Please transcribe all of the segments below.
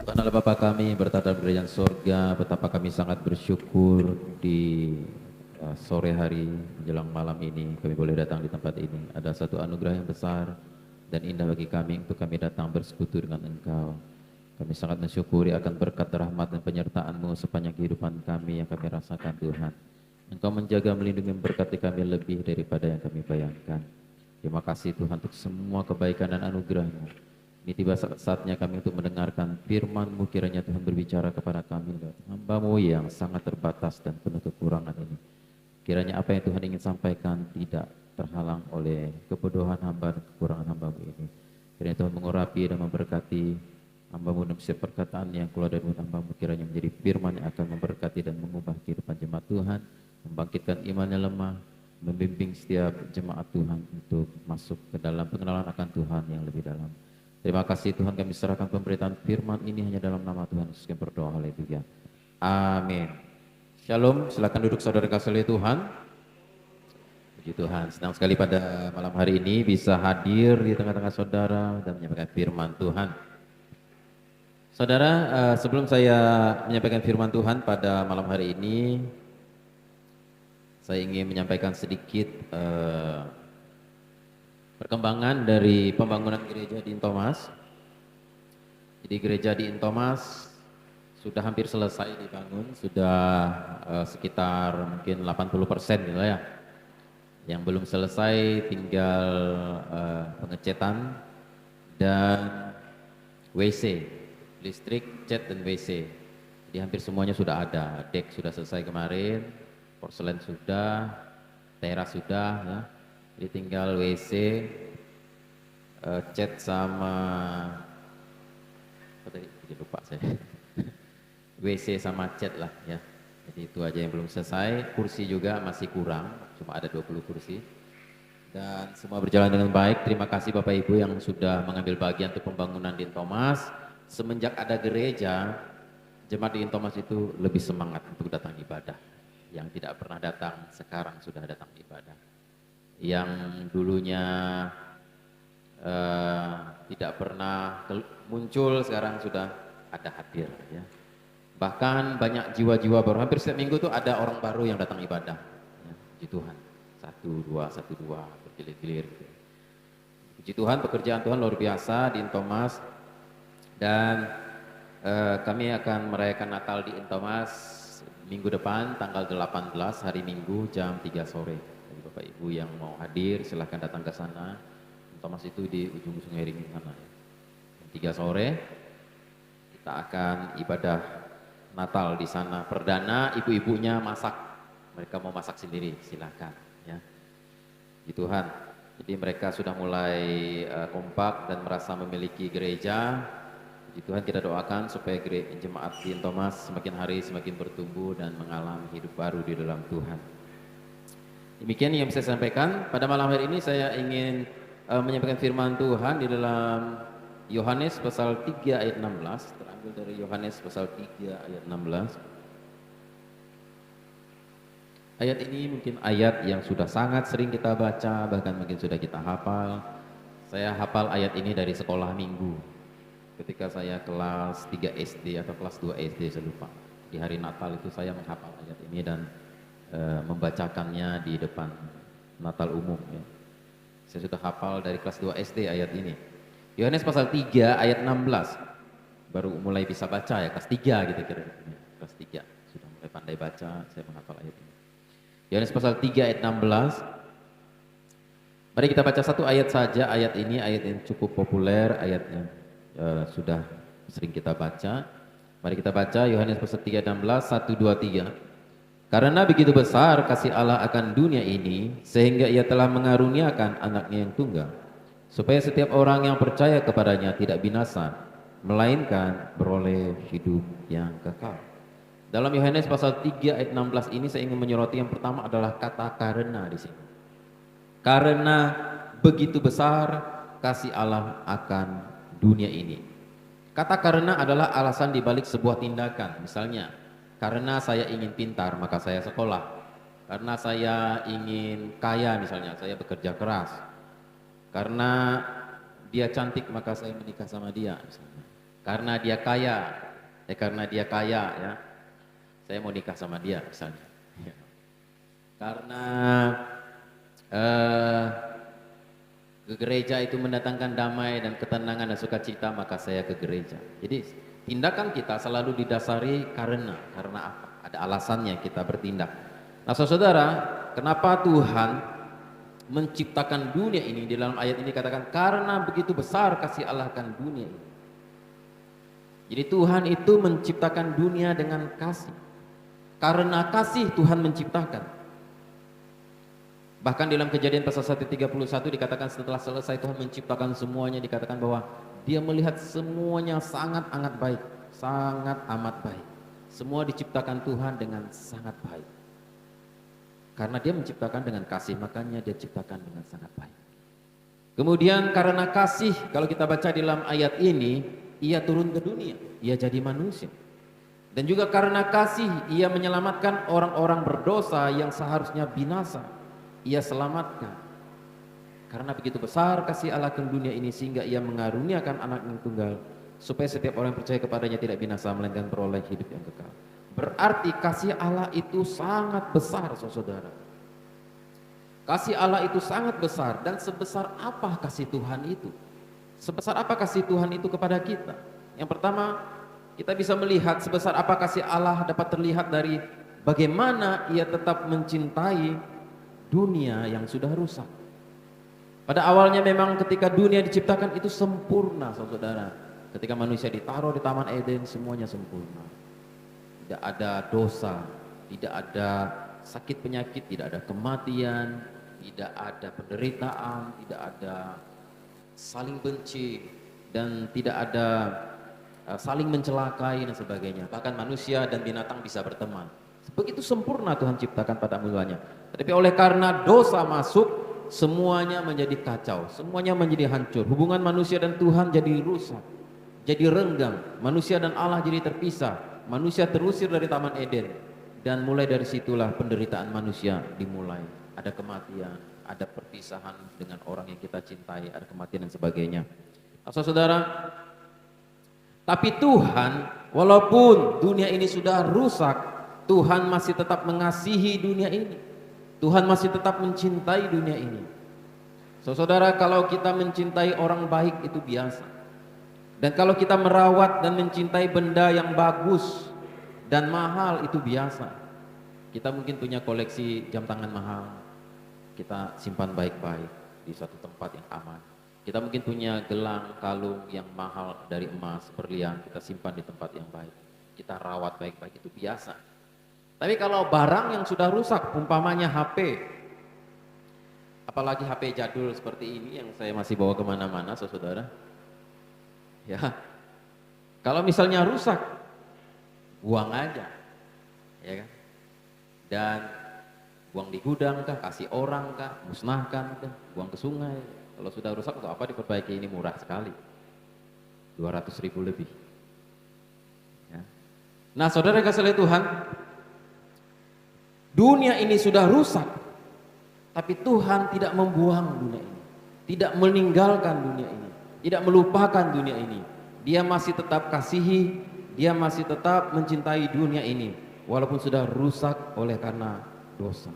Tuhan Allah Bapa kami bertata di kerajaan sorga, betapa kami sangat bersyukur di sore hari menjelang malam ini kami boleh datang di tempat ini. Ada satu anugerah yang besar dan indah bagi kami untuk kami datang bersekutu dengan Engkau. Kami sangat mensyukuri akan berkat rahmat dan penyertaan-Mu sepanjang kehidupan kami yang kami rasakan Tuhan. Engkau menjaga, melindungi, memberkati kami lebih daripada yang kami bayangkan. Terima kasih Tuhan untuk semua kebaikan dan anugerah-Mu. Ini tiba saatnya kami untuk mendengarkan firman-Mu, kiranya Tuhan berbicara kepada kami lewat hamba-Mu yang sangat terbatas dan penuh kekurangan ini. Kiranya apa yang Tuhan ingin sampaikan tidak terhalang oleh kebodohan hamba dan kekurangan hamba-Mu ini. Kiranya Tuhan mengurapi dan memberkati hamba-Mu dan setiap perkataan yang keluar dari mulut hamba-Mu, kiranya menjadi firman yang akan memberkati dan mengubah kehidupan jemaat Tuhan, membangkitkan iman yang lemah, membimbing setiap jemaat Tuhan untuk masuk ke dalam pengenalan akan Tuhan yang lebih dalam. Terima kasih Tuhan, kami serahkan pemberitaan firman ini hanya dalam nama Tuhan Yesus kami berdoa, haleluya. Amin. Shalom, silakan duduk saudara kasih oleh Tuhan. Puji Tuhan, senang sekali pada malam hari ini bisa hadir di tengah-tengah saudara dan menyampaikan firman Tuhan. Saudara, sebelum saya menyampaikan firman Tuhan pada malam hari ini, saya ingin menyampaikan sedikit perkembangan dari pembangunan gereja di Intomas. Jadi gereja di Intomas sudah hampir selesai dibangun, sudah sekitar mungkin 80% gitu ya. Yang belum selesai tinggal pengecetan dan WC, listrik, cat dan WC. Jadi hampir semuanya sudah ada. Dek sudah selesai kemarin, porselen sudah, teras sudah ya. Jadi tinggal WC, cat sama apa tadi? Jadi lupa saya. WC sama cat lah ya. Jadi itu aja yang belum selesai. Kursi juga masih kurang, cuma ada 20 kursi. Dan semua berjalan dengan baik. Terima kasih Bapak Ibu yang sudah mengambil bagian untuk pembangunan di Intomas. Semenjak ada gereja, jemaat di Intomas itu lebih semangat untuk datang ibadah. Yang tidak pernah datang sekarang sudah datang ibadah. Yang dulunya tidak pernah muncul sekarang sudah ada hadir ya. Bahkan banyak jiwa-jiwa baru, hampir setiap minggu tuh ada orang baru yang datang ibadah ya. Puji Tuhan, satu dua bergilir-gilir gitu. Puji Tuhan, pekerjaan Tuhan luar biasa di Intomas. Dan kami akan merayakan Natal di Intomas minggu depan tanggal 18 hari Minggu jam 3 sore. Jadi Bapak Ibu yang mau hadir silahkan datang ke sana. Thomas itu di ujung Sungai Ringin sana ya. Jam 3 sore kita akan ibadah Natal di sana. Perdana ibu-ibunya masak. Mereka mau masak sendiri, silahkan ya. Puji Tuhan. Jadi mereka sudah mulai kompak dan merasa memiliki gereja. Puji Tuhan, kita doakan supaya jemaat di Thomas semakin hari semakin bertumbuh dan mengalami hidup baru di dalam Tuhan. Demikian yang bisa saya sampaikan. Pada malam hari ini saya ingin menyampaikan firman Tuhan di dalam Yohanes pasal 3 ayat 16. Terambil dari Yohanes pasal 3 ayat 16. Ayat ini mungkin ayat yang sudah sangat sering kita baca, bahkan mungkin sudah kita hafal. Saya hafal ayat ini dari sekolah minggu. Ketika saya kelas 3 SD atau kelas 2 SD, saya lupa. Di hari Natal itu saya menghafal ayat ini dan membacakannya di depan Natal umum ya. Saya sudah hafal dari kelas 2 SD ayat ini. Yohanes pasal 3 ayat 16. Baru mulai bisa baca ya, kelas 3 gitu kira-kira. Kelas 3 sudah mulai pandai baca, saya menghafal ayat ini. Yohanes pasal 3 ayat 16. Mari kita baca satu ayat saja. Ayat ini ayat yang cukup populer, ayat yang sudah sering kita baca. Mari kita baca Yohanes pasal 3 ayat 16, 1, 2, 3. Karena begitu besar kasih Allah akan dunia ini, sehingga ia telah mengaruniakan anaknya yang tunggal, supaya setiap orang yang percaya kepadanya tidak binasa, melainkan beroleh hidup yang kekal. Dalam Yohanes pasal 3 ayat 16 ini saya ingin menyoroti yang pertama adalah kata karena di sini. Karena begitu besar kasih Allah akan dunia ini. Kata karena adalah alasan dibalik sebuah tindakan. Misalnya, karena saya ingin pintar maka saya sekolah. Karena saya ingin kaya misalnya, saya bekerja keras. Karena dia cantik maka saya menikah sama dia misalnya. karena dia kaya, karena dia kaya ya, saya mau nikah sama dia misalnya. Ya. Karena ke gereja itu mendatangkan damai dan ketenangan dan sukacita, maka saya ke gereja. Jadi tindakan kita selalu didasari karena apa? Ada alasannya kita bertindak. Nah, saudara, kenapa Tuhan menciptakan dunia ini? Di dalam ayat ini katakan karena begitu besar kasih Allah akan dunia ini. Jadi Tuhan itu menciptakan dunia dengan kasih. Karena kasih Tuhan menciptakan. Bahkan dalam Kejadian pasal 1:31 dikatakan setelah selesai Tuhan menciptakan semuanya, dikatakan bahwa dia melihat semuanya sangat amat baik, sangat amat baik. Semua diciptakan Tuhan dengan sangat baik. Karena dia menciptakan dengan kasih, makanya dia ciptakan dengan sangat baik. Kemudian karena kasih, kalau kita baca dalam ayat ini, ia turun ke dunia, ia jadi manusia. Dan juga karena kasih, ia menyelamatkan orang-orang berdosa yang seharusnya binasa. Ia selamatkan. Karena begitu besar kasih Allah ke dunia ini sehingga ia mengaruniakan anak yang tunggal supaya setiap orang yang percaya kepadanya tidak binasa melainkan beroleh hidup yang kekal. Berarti kasih Allah itu sangat besar, saudara. Kasih Allah itu sangat besar. Dan sebesar apa kasih Tuhan itu? Sebesar apa kasih Tuhan itu kepada kita? Yang pertama, kita bisa melihat sebesar apa kasih Allah dapat terlihat dari bagaimana ia tetap mencintai dunia yang sudah rusak. Pada awalnya memang ketika dunia diciptakan itu sempurna, saudara. Ketika manusia ditaruh di Taman Eden, semuanya sempurna. Tidak ada dosa, tidak ada sakit penyakit, tidak ada kematian, tidak ada penderitaan, tidak ada saling benci, dan tidak ada saling mencelakai dan sebagainya. Bahkan manusia dan binatang bisa berteman. Begitu sempurna Tuhan ciptakan pada mulanya. Tetapi oleh karena dosa masuk, semuanya menjadi kacau, semuanya menjadi hancur. Hubungan manusia dan Tuhan jadi rusak, jadi renggang. Manusia dan Allah jadi terpisah. Manusia terusir dari Taman Eden. Dan mulai dari situlah penderitaan manusia dimulai. Ada kematian, ada perpisahan dengan orang yang kita cintai, ada kematian dan sebagainya. Saudara, tapi Tuhan, walaupun dunia ini sudah rusak, Tuhan masih tetap mengasihi dunia ini. Tuhan masih tetap mencintai dunia ini. Saudara, kalau kita mencintai orang baik itu biasa. Dan kalau kita merawat dan mencintai benda yang bagus dan mahal itu biasa. Kita mungkin punya koleksi jam tangan mahal. Kita simpan baik-baik di suatu tempat yang aman. Kita mungkin punya gelang, kalung yang mahal dari emas, berlian, kita simpan di tempat yang baik. Kita rawat baik-baik, itu biasa. Tapi kalau barang yang sudah rusak, umpamanya HP, apalagi HP jadul seperti ini yang saya masih bawa kemana-mana, saudara, ya, kalau misalnya rusak, buang aja, ya kan? Dan buang di gudang kah, kasih orang kah, musnahkan kah, buang ke sungai. Kalau sudah rusak untuk apa diperbaiki? Ini murah sekali, 200.000 lebih. Ya. Nah, saudara kasih oleh Tuhan, dunia ini sudah rusak, tapi Tuhan tidak membuang dunia ini, tidak meninggalkan dunia ini, tidak melupakan dunia ini. Dia masih tetap kasihi, dia masih tetap mencintai dunia ini, walaupun sudah rusak oleh karena dosa.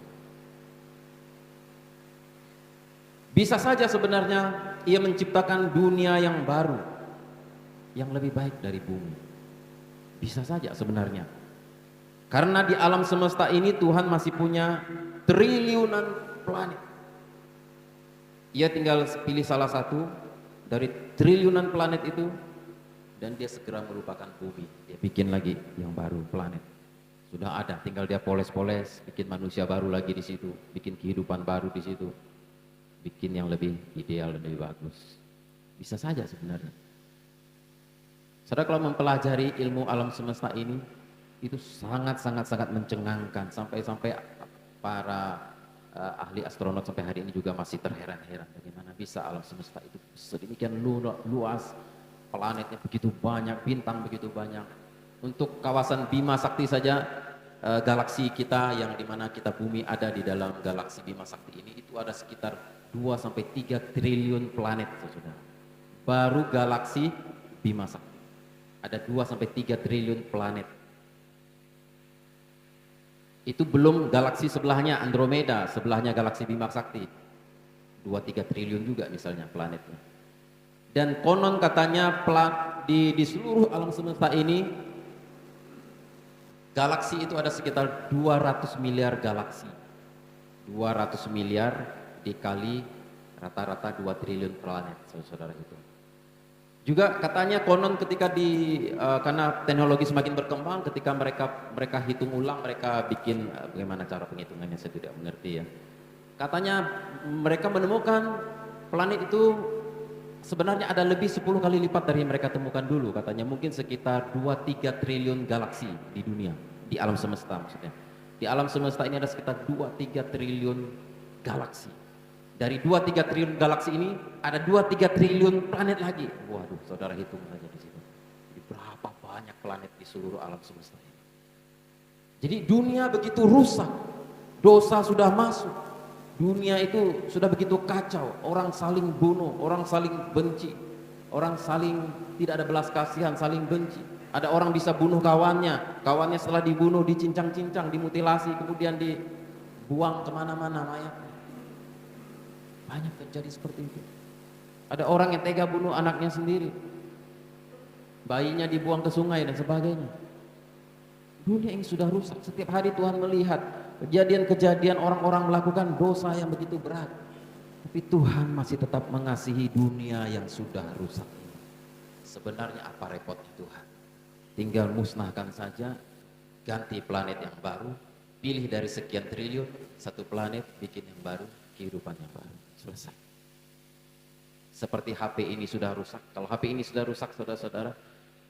Bisa saja sebenarnya ia menciptakan dunia yang baru, yang lebih baik dari bumi. Bisa saja sebenarnya. Karena di alam semesta ini Tuhan masih punya triliunan planet. Ia tinggal pilih salah satu dari triliunan planet itu dan dia segera merupakan bumi. Dia bikin lagi yang baru, planet. Sudah ada, tinggal dia poles-poles, bikin manusia baru lagi di situ, bikin kehidupan baru di situ, bikin yang lebih ideal dan lebih bagus. Bisa saja sebenarnya. Saudara, kalau mempelajari ilmu alam semesta ini, itu sangat mencengangkan, sampai para ahli astronot sampai hari ini juga masih terheran-heran bagaimana bisa alam semesta itu sedemikian luas, planetnya begitu banyak, bintang begitu banyak. Untuk kawasan Bima Sakti saja, galaksi kita yang dimana kita bumi ada di dalam galaksi Bima Sakti ini, itu ada sekitar 2-3 triliun planet, saudara. Baru galaksi Bima Sakti. Ada 2 sampai 3 triliun planet. Itu belum galaksi sebelahnya Andromeda, sebelahnya galaksi Bima Sakti. 2-3 triliun juga misalnya planetnya. Dan konon katanya di seluruh alam semesta ini, galaksi itu ada sekitar 200 miliar galaksi. 200 miliar dikali rata-rata 2 triliun planet, saudara-saudara itu. Juga katanya konon ketika karena teknologi semakin berkembang, ketika mereka hitung ulang, mereka bikin bagaimana cara penghitungannya saya tidak mengerti ya. Katanya mereka menemukan planet itu sebenarnya ada lebih 10 kali lipat dari yang mereka temukan dulu. Katanya mungkin sekitar 2-3 triliun galaksi di dunia, di alam semesta maksudnya. Di alam semesta ini ada sekitar 2-3 triliun galaksi. Dari 2-3 triliun galaksi ini ada 2-3 triliun planet lagi. Waduh, saudara hitung saja di situ. Jadi berapa banyak planet di seluruh alam semesta ini. Jadi dunia begitu rusak, dosa sudah masuk. Dunia itu sudah begitu kacau, orang saling bunuh, orang saling benci, orang saling tidak ada belas kasihan, saling benci. Ada orang bisa bunuh kawannya, kawannya setelah dibunuh dicincang-cincang, dimutilasi, kemudian dibuang kemana-mana mayatnya. Banyak terjadi seperti itu. Ada orang yang tega bunuh anaknya sendiri, bayinya dibuang ke sungai dan sebagainya. Dunia ini sudah rusak. Setiap hari Tuhan melihat kejadian-kejadian orang-orang melakukan dosa yang begitu berat, tapi Tuhan masih tetap mengasihi dunia yang sudah rusak ini. Sebenarnya apa repotnya Tuhan? Tinggal musnahkan saja, ganti planet yang baru, pilih dari sekian triliun satu planet, bikin yang baru, kehidupan yang baru. Selesai. Seperti HP ini sudah rusak. Kalau HP ini sudah rusak, saudara-saudara,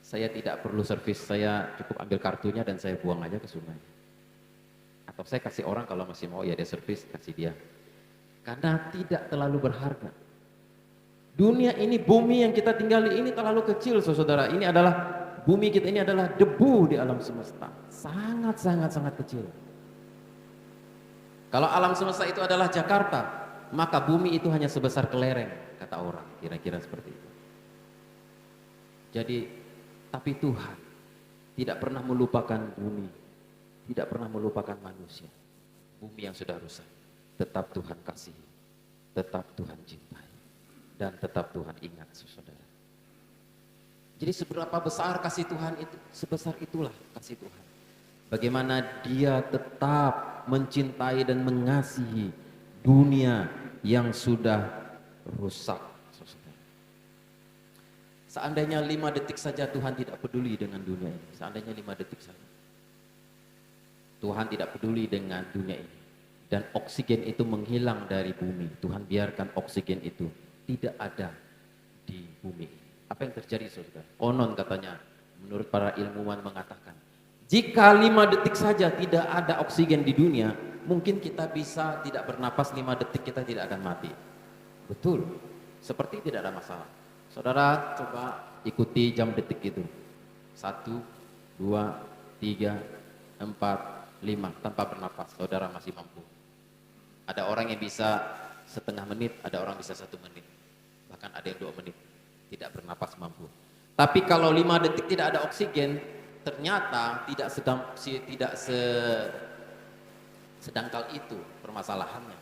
saya tidak perlu servis, saya cukup ambil kartunya dan saya buang aja ke sungai. Atau saya kasih orang kalau masih mau, ya dia servis, kasih dia. Karena tidak terlalu berharga. Dunia ini, bumi yang kita tinggali ini terlalu kecil, saudara. Ini adalah, bumi kita ini adalah debu di alam semesta. Sangat kecil. Kalau alam semesta itu adalah Jakarta, maka bumi itu hanya sebesar kelereng, kata orang, kira-kira seperti itu. Jadi, tapi Tuhan tidak pernah melupakan bumi, tidak pernah melupakan manusia. Bumi yang sudah rusak, tetap Tuhan kasihi, tetap Tuhan cintai, dan tetap Tuhan ingat, saudara. Jadi seberapa besar kasih Tuhan itu, sebesar itulah kasih Tuhan. Bagaimana Dia tetap mencintai dan mengasihi dunia yang sudah rusak. Seandainya 5 detik saja Tuhan tidak peduli dengan dunia ini. Seandainya 5 detik saja Tuhan tidak peduli dengan dunia ini, dan oksigen itu menghilang dari bumi, Tuhan biarkan oksigen itu tidak ada di bumi. Apa yang terjadi, saudara? Konon katanya, menurut para ilmuwan mengatakan, jika 5 detik saja tidak ada oksigen di dunia, mungkin kita bisa tidak bernapas 5 detik, kita tidak akan mati. Betul, seperti tidak ada masalah. Saudara coba ikuti jam detik itu. 1, 2, 3, 4, 5 tanpa bernapas, saudara masih mampu. Ada orang yang bisa setengah menit, ada orang bisa 1 menit, bahkan ada yang 2 menit tidak bernapas mampu. Tapi kalau 5 detik tidak ada oksigen, ternyata tidak sedangkal itu permasalahannya.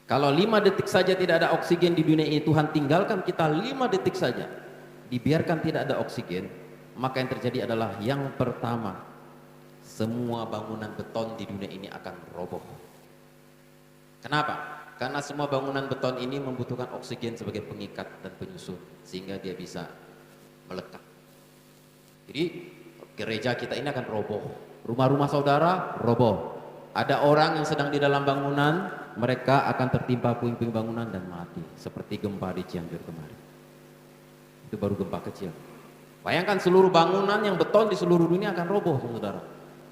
Kalau 5 detik saja tidak ada oksigen di dunia ini, Tuhan tinggalkan kita 5 detik saja, dibiarkan tidak ada oksigen, maka yang terjadi adalah yang pertama, semua bangunan beton di dunia ini akan roboh. Kenapa? Karena semua bangunan beton ini membutuhkan oksigen sebagai pengikat dan penyusun, sehingga dia bisa melekat. Jadi gereja kita ini akan roboh, rumah-rumah saudara roboh. Ada orang yang sedang di dalam bangunan, mereka akan tertimpa puing-puing bangunan dan mati, seperti gempa di Cianjur kemarin. Itu baru gempa kecil. Bayangkan seluruh bangunan yang beton di seluruh dunia akan roboh, saudara.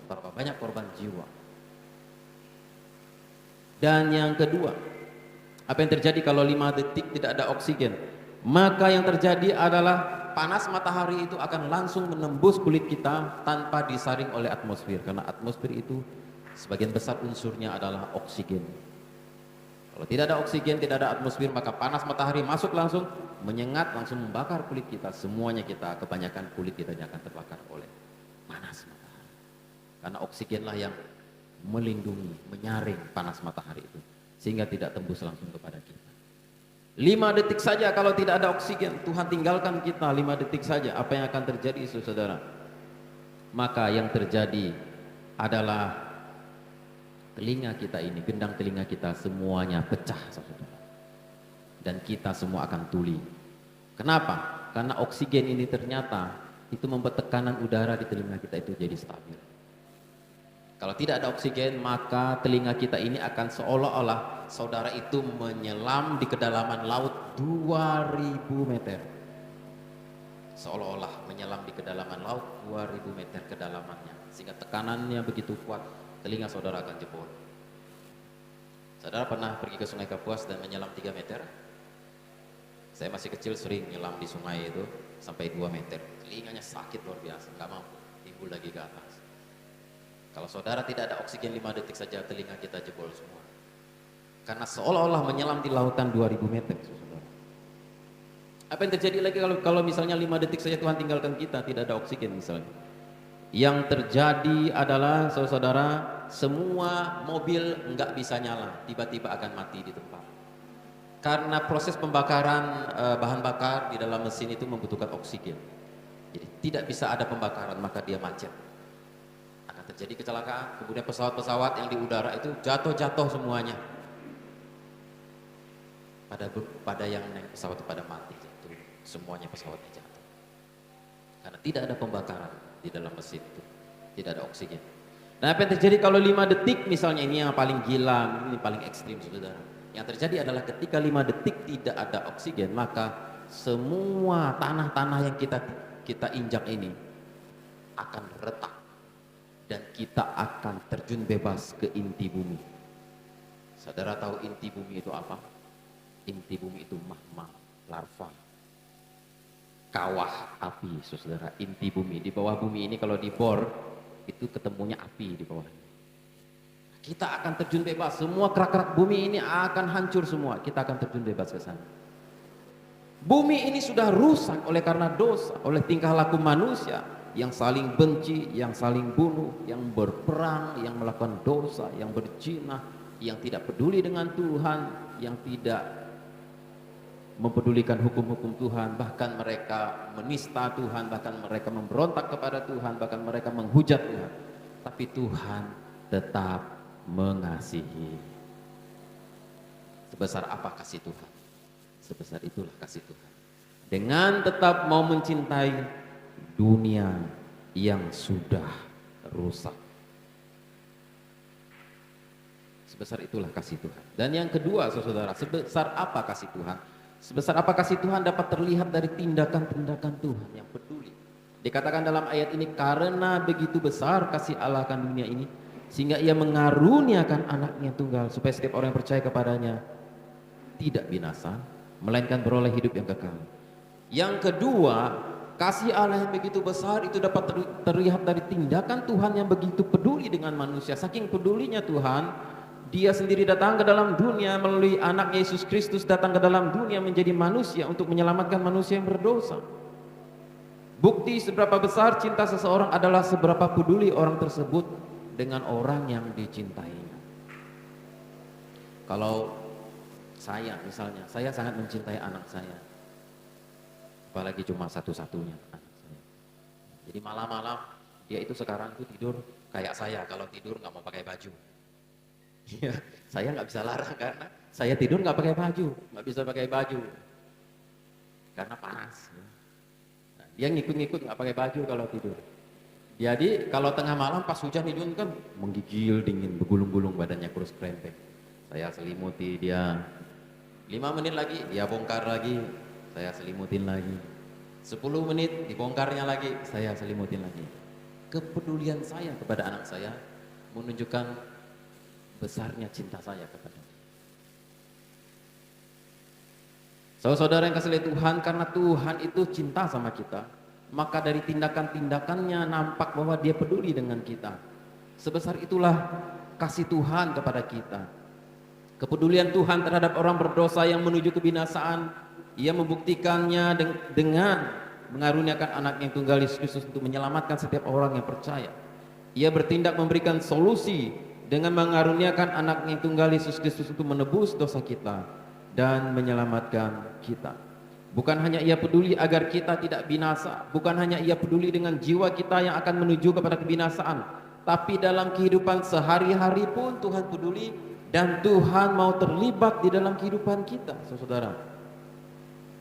Berapa banyak korban jiwa. Dan yang kedua, apa yang terjadi kalau 5 detik tidak ada oksigen? Maka yang terjadi adalah panas matahari itu akan langsung menembus kulit kita tanpa disaring oleh atmosfer, karena atmosfer itu sebagian besar unsurnya adalah oksigen. Kalau tidak ada oksigen, tidak ada atmosfer, maka panas matahari masuk langsung menyengat, langsung membakar kulit kita. Semuanya kita, kebanyakan kulit kita akan terbakar oleh panas matahari. Karena oksigenlah yang melindungi, menyaring panas matahari itu, sehingga tidak tembus langsung kepada kita. 5 detik saja kalau tidak ada oksigen, Tuhan tinggalkan kita 5 detik saja, apa yang akan terjadi saudara? Maka yang terjadi adalah telinga kita ini, gendang telinga kita semuanya pecah saudara. Dan kita semua akan tuli. Kenapa? Karena oksigen ini ternyata itu membuat tekanan udara di telinga kita itu jadi stabil. Kalau tidak ada oksigen, maka telinga kita ini akan seolah-olah saudara itu menyelam di kedalaman laut 2000 meter. Seolah-olah menyelam di kedalaman laut 2000 meter kedalamannya, sehingga tekanannya begitu kuat, telinga saudara akan jebol. Saudara pernah pergi ke Sungai Kapuas dan menyelam 3 meter? Saya masih kecil sering nyelam di sungai itu sampai 2 meter. Telinganya sakit luar biasa, nggak mampu, timbul lagi ke atas. Kalau saudara tidak ada oksigen 5 detik saja, telinga kita jebol semua. Karena seolah-olah menyelam di lautan 2000 meter. Saudara. Apa yang terjadi lagi kalau misalnya 5 detik saja Tuhan tinggalkan kita, tidak ada oksigen misalnya. Yang terjadi adalah saudara, semua mobil nggak bisa nyala, tiba-tiba akan mati di tempat. Karena proses pembakaran bahan bakar di dalam mesin itu membutuhkan oksigen. Jadi tidak bisa ada pembakaran, maka dia macet. Akan terjadi kecelakaan, kemudian pesawat-pesawat yang di udara itu jatuh-jatuh semuanya. Pada yang naik pesawat itu pada mati, jatuh. Semuanya pesawatnya jatuh. Karena tidak ada pembakaran di dalam mesin itu, tidak ada oksigen. Nah, apa yang terjadi kalau 5 detik misalnya, ini yang paling gila, ini paling ekstrim saudara. Yang terjadi adalah ketika 5 detik tidak ada oksigen, maka semua tanah-tanah yang kita injak ini akan retak dan kita akan terjun bebas ke inti bumi. Saudara tahu inti bumi itu apa? Inti bumi itu magma, larva, kawah api, saudara. Inti bumi, di bawah bumi ini kalau dibor itu ketemunya api di bawahnya. Kita akan terjun bebas, semua kerak-kerak bumi ini akan hancur semua, kita akan terjun bebas ke sana. Bumi ini sudah rusak oleh karena dosa, oleh tingkah laku manusia yang saling benci, yang saling bunuh, yang berperang, yang melakukan dosa, yang berzina, yang tidak peduli dengan Tuhan, yang tidak mempedulikan hukum-hukum Tuhan, bahkan mereka menista Tuhan, bahkan mereka memberontak kepada Tuhan, bahkan mereka menghujat Tuhan. Tapi Tuhan tetap mengasihi. Sebesar apa kasih Tuhan? Sebesar itulah kasih Tuhan. Dengan tetap mau mencintai dunia yang sudah rusak. Sebesar itulah kasih Tuhan. Dan yang kedua, saudara, sebesar apa kasih Tuhan? Sebesar apa kasih Tuhan dapat terlihat dari tindakan-tindakan Tuhan yang peduli. Dikatakan dalam ayat ini, karena begitu besar kasih Allah akan dunia ini, sehingga ia mengaruniakan anaknya tunggal, supaya setiap orang yang percaya kepadanya tidak binasa, melainkan beroleh hidup yang kekal. Yang kedua, kasih Allah yang begitu besar itu dapat terlihat dari tindakan Tuhan yang begitu peduli dengan manusia. Saking pedulinya Tuhan, Dia sendiri datang ke dalam dunia melalui anak Yesus Kristus, datang ke dalam dunia menjadi manusia untuk menyelamatkan manusia yang berdosa. Bukti seberapa besar cinta seseorang adalah seberapa peduli orang tersebut dengan orang yang dicintainya. Kalau saya misalnya, saya sangat mencintai anak saya, apalagi cuma satu-satunya anak saya. Jadi malam-malam dia itu sekarang tuh tidur kayak saya, kalau tidur nggak mau pakai baju. Ya, saya nggak bisa larang karena saya tidur nggak pakai baju, nggak bisa pakai baju karena panas. Nah, dia ngikut-ngikut nggak pakai baju kalau tidur. Jadi kalau tengah malam pas hujan itu kan menggigil dingin, bergulung-gulung badannya, kurus krempeng. Saya selimuti dia. 5 menit lagi dia bongkar lagi, saya selimutin lagi. 10 menit dibongkarnya lagi, saya selimutin lagi. Kepedulian saya kepada anak saya menunjukkan besarnya cinta saya kepada dia. Saudara yang kasih Tuhan, karena Tuhan itu cinta sama kita, maka dari tindakan-tindakannya nampak bahwa Dia peduli dengan kita. Sebesar itulah kasih Tuhan kepada kita. Kepedulian Tuhan terhadap orang berdosa yang menuju kebinasaan, Ia membuktikannya dengan mengaruniakan anak yang tunggal Yesus Kristus untuk menyelamatkan setiap orang yang percaya. Ia bertindak memberikan solusi dengan mengaruniakan anak yang tunggal Yesus Kristus untuk menebus dosa kita dan menyelamatkan kita. Bukan hanya Ia peduli agar kita tidak binasa, bukan hanya Ia peduli dengan jiwa kita yang akan menuju kepada kebinasaan, tapi dalam kehidupan sehari-hari pun Tuhan peduli dan Tuhan mau terlibat di dalam kehidupan kita, saudara.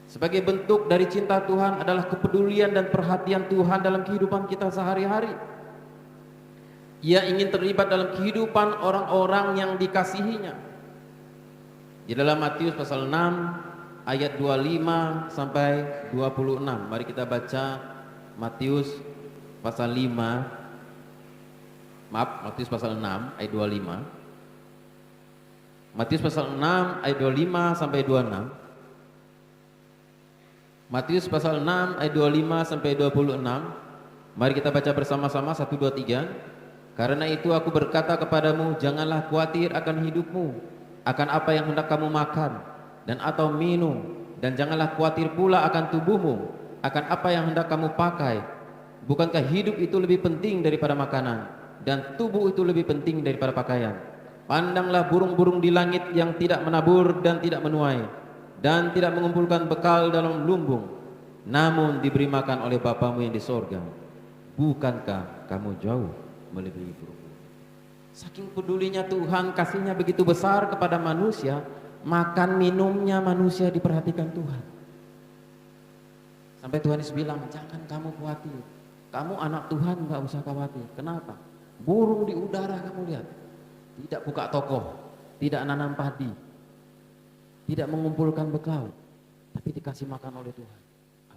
Sebagai bentuk dari cinta Tuhan adalah kepedulian dan perhatian Tuhan dalam kehidupan kita sehari-hari. Ia ingin terlibat dalam kehidupan orang-orang yang dikasihinya. Di dalam Matius pasal 6 ayat 25 sampai 26. Mari kita baca Matius pasal 5. Matius pasal 6 ayat 25. Matius pasal 6 ayat 25 sampai 26. Matius pasal 6 ayat 25 sampai 26. Mari kita baca bersama-sama 1 2 3. Karena itu aku berkata kepadamu, janganlah khawatir akan hidupmu, akan apa yang hendak kamu makan dan atau minum, dan janganlah khawatir pula akan tubuhmu, akan apa yang hendak kamu pakai. Bukankah hidup itu lebih penting daripada makanan, dan tubuh itu lebih penting daripada pakaian? Pandanglah burung-burung di langit yang tidak menabur dan tidak menuai, dan tidak mengumpulkan bekal dalam lumbung, namun diberi makan oleh Bapamu yang di sorga. Bukankah kamu jauh melebihi burung-burung? Saking pedulinya Tuhan, kasihnya begitu besar kepada manusia, makan minumnya manusia diperhatikan Tuhan. Sampai Tuhan Yesus bilang, jangan kamu khawatir, kamu anak Tuhan gak usah khawatir. Kenapa? Burung di udara kamu lihat, tidak buka toko, tidak nanam padi, tidak mengumpulkan bekal, tapi dikasih makan oleh Tuhan.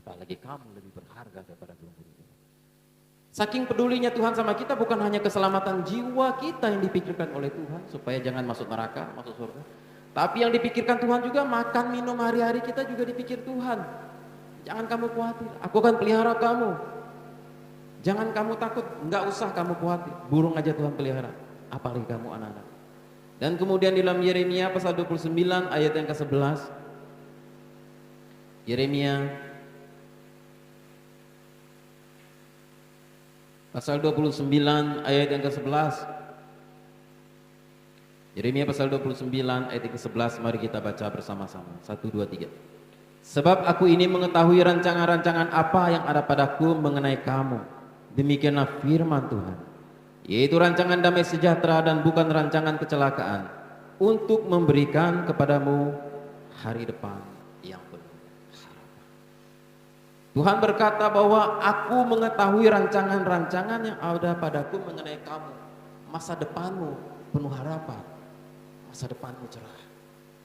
Apalagi kamu lebih berharga daripada burung-burung itu. Saking pedulinya Tuhan sama kita, bukan hanya keselamatan jiwa kita yang dipikirkan oleh Tuhan supaya jangan masuk neraka, masuk surga, tapi yang dipikirkan Tuhan juga makan minum hari-hari kita juga dipikir Tuhan. Jangan kamu khawatir, aku akan pelihara kamu. Jangan kamu takut, enggak usah kamu khawatir. Burung aja Tuhan pelihara, apalagi kamu anak-anak. Dan kemudian di dalam Yeremia pasal 29 ayat yang ke-11. Yeremia pasal 29 ayat yang ke-11. Yeremia pasal 29 ayat ke-11, mari kita baca bersama-sama. 1 2 3. Sebab aku ini mengetahui rancangan-rancangan apa yang ada padaku mengenai kamu. Demikianlah firman Tuhan, yaitu rancangan damai sejahtera dan bukan rancangan kecelakaan, untuk memberikan kepadamu hari depan yang penuh harapan. Tuhan berkata bahwa aku mengetahui rancangan-rancangan yang ada padaku mengenai kamu. Masa depanmu penuh harapan, masa depanmu cerah.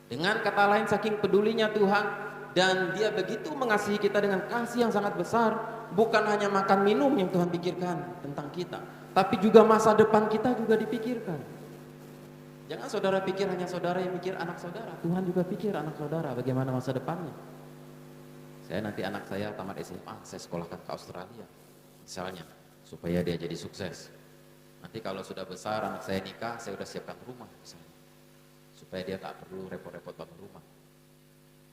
Dengan kata lain, saking pedulinya Tuhan, dan Dia begitu mengasihi kita dengan kasih yang sangat besar, bukan hanya makan minum yang Tuhan pikirkan tentang kita, tapi juga masa depan kita juga dipikirkan. Jangan saudara pikir hanya saudara yang mikir anak saudara, Tuhan juga pikir anak saudara bagaimana masa depannya. Saya nanti anak saya tamat SMA, saya sekolahkan ke Australia misalnya, supaya dia jadi sukses. Nanti kalau sudah besar anak saya nikah, saya sudah siapkan rumah misalnya, supaya dia gak perlu repot-repot bangun rumah.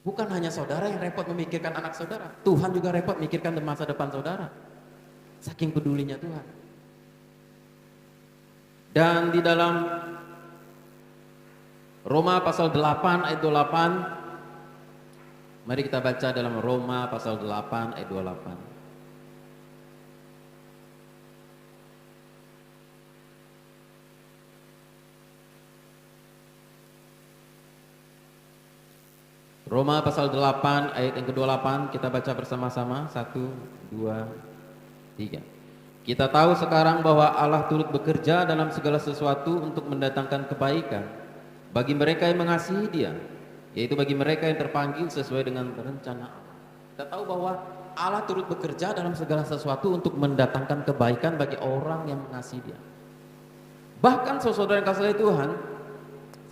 Bukan hanya saudara yang repot memikirkan anak saudara, Tuhan juga repot memikirkan masa depan saudara. Saking pedulinya Tuhan. Dan di dalam Roma pasal 8 ayat 28, mari kita baca dalam Roma pasal 8 ayat 28. Roma pasal 8 ayat yang ke-28, kita baca bersama-sama. 1 2 3. Kita tahu sekarang bahwa Allah turut bekerja dalam segala sesuatu untuk mendatangkan kebaikan bagi mereka yang mengasihi Dia, yaitu bagi mereka yang terpanggil sesuai dengan rencana Allah. Kita tahu bahwa Allah turut bekerja dalam segala sesuatu untuk mendatangkan kebaikan bagi orang yang mengasihi Dia. Bahkan saudara yang kasih Tuhan,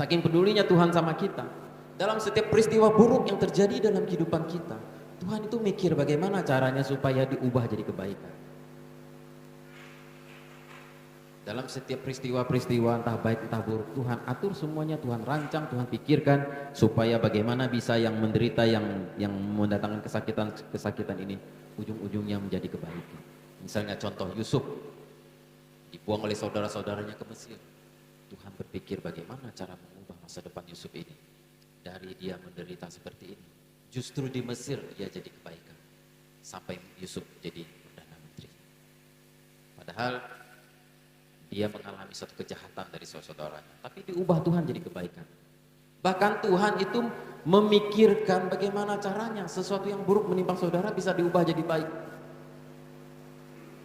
saking pedulinya Tuhan sama kita, dalam setiap peristiwa buruk yang terjadi dalam kehidupan kita, Tuhan itu mikir bagaimana caranya supaya diubah jadi kebaikan. Dalam setiap peristiwa-peristiwa entah baik entah buruk, Tuhan atur semuanya, Tuhan rancang, Tuhan pikirkan supaya bagaimana bisa yang menderita, yang mendatangkan kesakitan ini ujung-ujungnya menjadi kebaikan. Misalnya contoh Yusuf dibuang oleh saudara-saudaranya ke Mesir. Tuhan berpikir bagaimana cara mengubah masa depan Yusuf ini. Dari dia menderita seperti ini, justru di Mesir dia jadi kebaikan. Sampai Yusuf jadi Perdana Menteri. Padahal dia mengalami satu kejahatan dari saudara-saudaranya, tapi diubah Tuhan jadi kebaikan. Bahkan Tuhan itu memikirkan bagaimana caranya sesuatu yang buruk menimpa saudara bisa diubah jadi baik.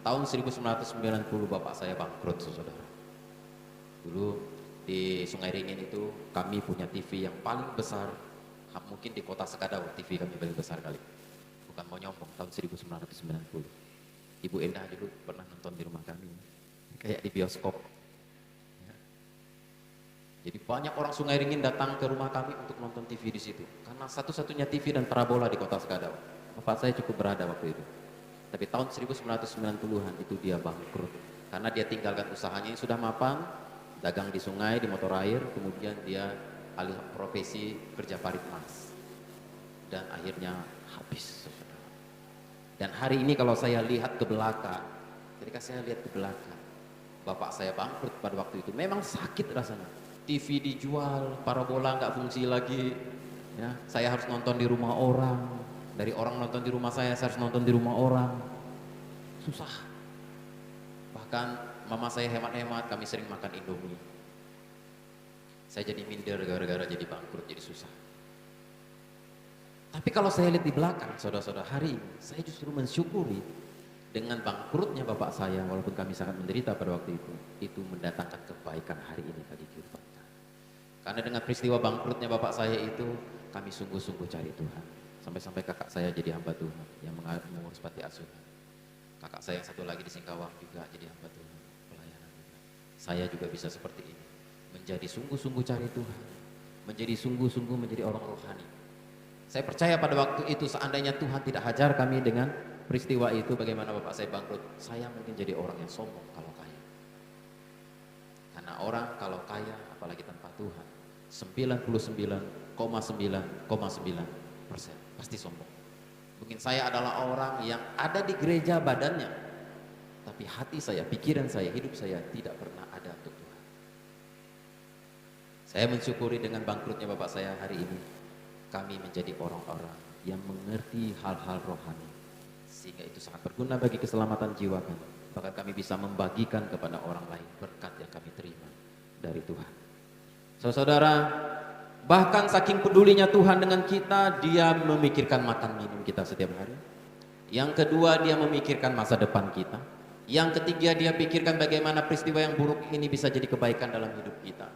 Tahun 1990 bapak saya bangkrut, saudara. Dulu di Sungai Ringin itu kami punya TV yang paling besar, mungkin di kota Sekadau TV kami paling besar kali. Bukan mau nyombong, tahun 1990. Ibu Endah dulu pernah nonton di rumah kami, kayak di bioskop. Ya. Jadi banyak orang Sungai Ringin datang ke rumah kami untuk nonton TV di situ, karena satu-satunya TV dan parabola di kota Sekadau. Bapak saya cukup berada waktu itu. Tapi tahun 1990-an itu dia bangkrut, karena dia tinggalkan usahanya yang sudah mapan, dagang di sungai, di motor air, kemudian dia alih profesi kerja parit mas, dan akhirnya habis. Dan hari ini kalau saya lihat ke belakang, ketika saya lihat ke belakang, bapak saya bangkrut pada waktu itu, memang sakit rasanya. TV dijual, parabola nggak fungsi lagi, ya, saya harus nonton di rumah orang, dari orang nonton di rumah saya harus nonton di rumah orang, susah. Bahkan mama saya hemat-hemat, kami sering makan Indomie. Saya jadi minder gara-gara jadi bangkrut, jadi susah. Tapi kalau saya lihat di belakang, saudara-saudara, hari ini saya justru mensyukuri dengan bangkrutnya bapak saya, walaupun kami sangat menderita pada waktu itu mendatangkan kebaikan hari ini bagi kehidupan kita. Karena dengan peristiwa bangkrutnya bapak saya itu, kami sungguh-sungguh cari Tuhan. Sampai-sampai kakak saya jadi hamba Tuhan yang mengurus panti asuhan. Kakak saya yang satu lagi di Singkawang juga jadi hamba Tuhan, pelayanan juga. Saya juga bisa seperti ini, menjadi sungguh-sungguh cari Tuhan, menjadi sungguh-sungguh menjadi orang rohani. Saya percaya pada waktu itu seandainya Tuhan tidak hajar kami dengan peristiwa itu, bagaimana bapak saya bangkrut, saya mungkin jadi orang yang sombong kalau kaya. Karena orang kalau kaya, apalagi tanpa Tuhan, 99,9,9% pasti sombong. Mungkin saya adalah orang yang ada di gereja badannya, tapi hati saya, pikiran saya, hidup saya tidak pernah ada untuk Tuhan. Saya mensyukuri dengan bangkrutnya bapak saya hari ini, kami menjadi orang-orang yang mengerti hal-hal rohani, sehingga itu sangat berguna bagi keselamatan jiwa kami. Bahkan kami bisa membagikan kepada orang lain berkat yang kami terima dari Tuhan. Saudara, bahkan saking pedulinya Tuhan dengan kita, dia memikirkan makan minum kita setiap hari. Yang kedua, dia memikirkan masa depan kita. Yang ketiga, dia pikirkan bagaimana peristiwa yang buruk ini bisa jadi kebaikan dalam hidup kita.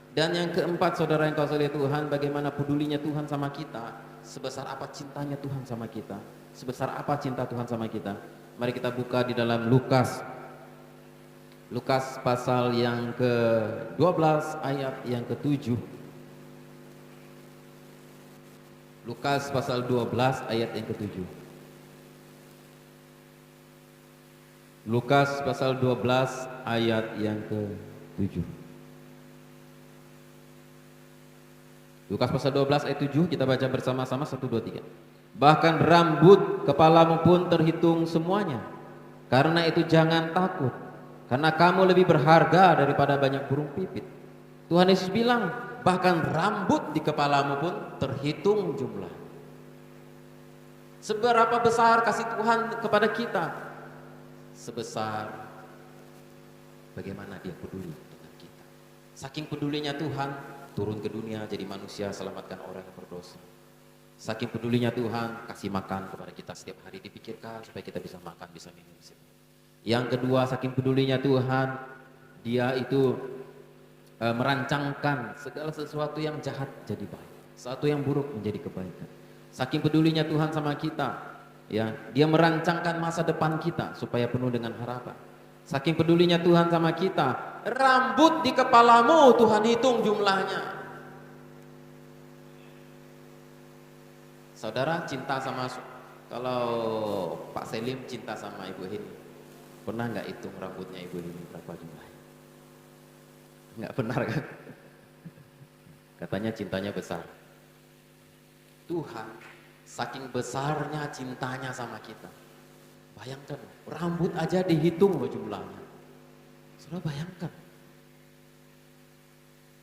Dan yang keempat, saudara yang kau lihat Tuhan, bagaimana pedulinya Tuhan sama kita, sebesar apa cintanya Tuhan sama kita, sebesar apa cinta Tuhan sama kita. Mari kita buka di dalam Lukas pasal yang ke-12 ayat yang ke-7. Lukas pasal 12 ayat yang ke-7. Lukas pasal 12 ayat yang ke-7. Lukas pasal 12 ayat 7, kita baca bersama-sama 1, 2, 3. Bahkan rambut kepalamu pun terhitung semuanya. Karena itu jangan takut, karena kamu lebih berharga daripada banyak burung pipit. Tuhan Yesus bilang, bahkan rambut di kepalamu pun terhitung jumlah. Seberapa besar kasih Tuhan kepada kita, sebesar bagaimana dia peduli dengan kita. Saking pedulinya Tuhan, turun ke dunia jadi manusia, selamatkan orang yang berdosa. Saking pedulinya Tuhan, kasih makan kepada kita setiap hari, dipikirkan supaya kita bisa makan, bisa minum. Yang kedua, saking pedulinya Tuhan, dia itu merancangkan segala sesuatu yang jahat jadi baik, sesuatu yang buruk menjadi kebaikan. Saking pedulinya Tuhan sama kita, ya, dia merancangkan masa depan kita supaya penuh dengan harapan. Saking pedulinya Tuhan sama kita, rambut di kepalamu Tuhan hitung jumlahnya. Saudara cinta sama, kalau Pak Selim cinta sama Ibu Hini, pernah nggak hitung rambutnya Ibu Hini berapa jumlahnya? Nggak benar kan? Katanya cintanya besar. Tuhan saking besarnya cintanya sama kita. Bayangkan, rambut aja dihitung loh jumlahnya. Saudara bayangkan,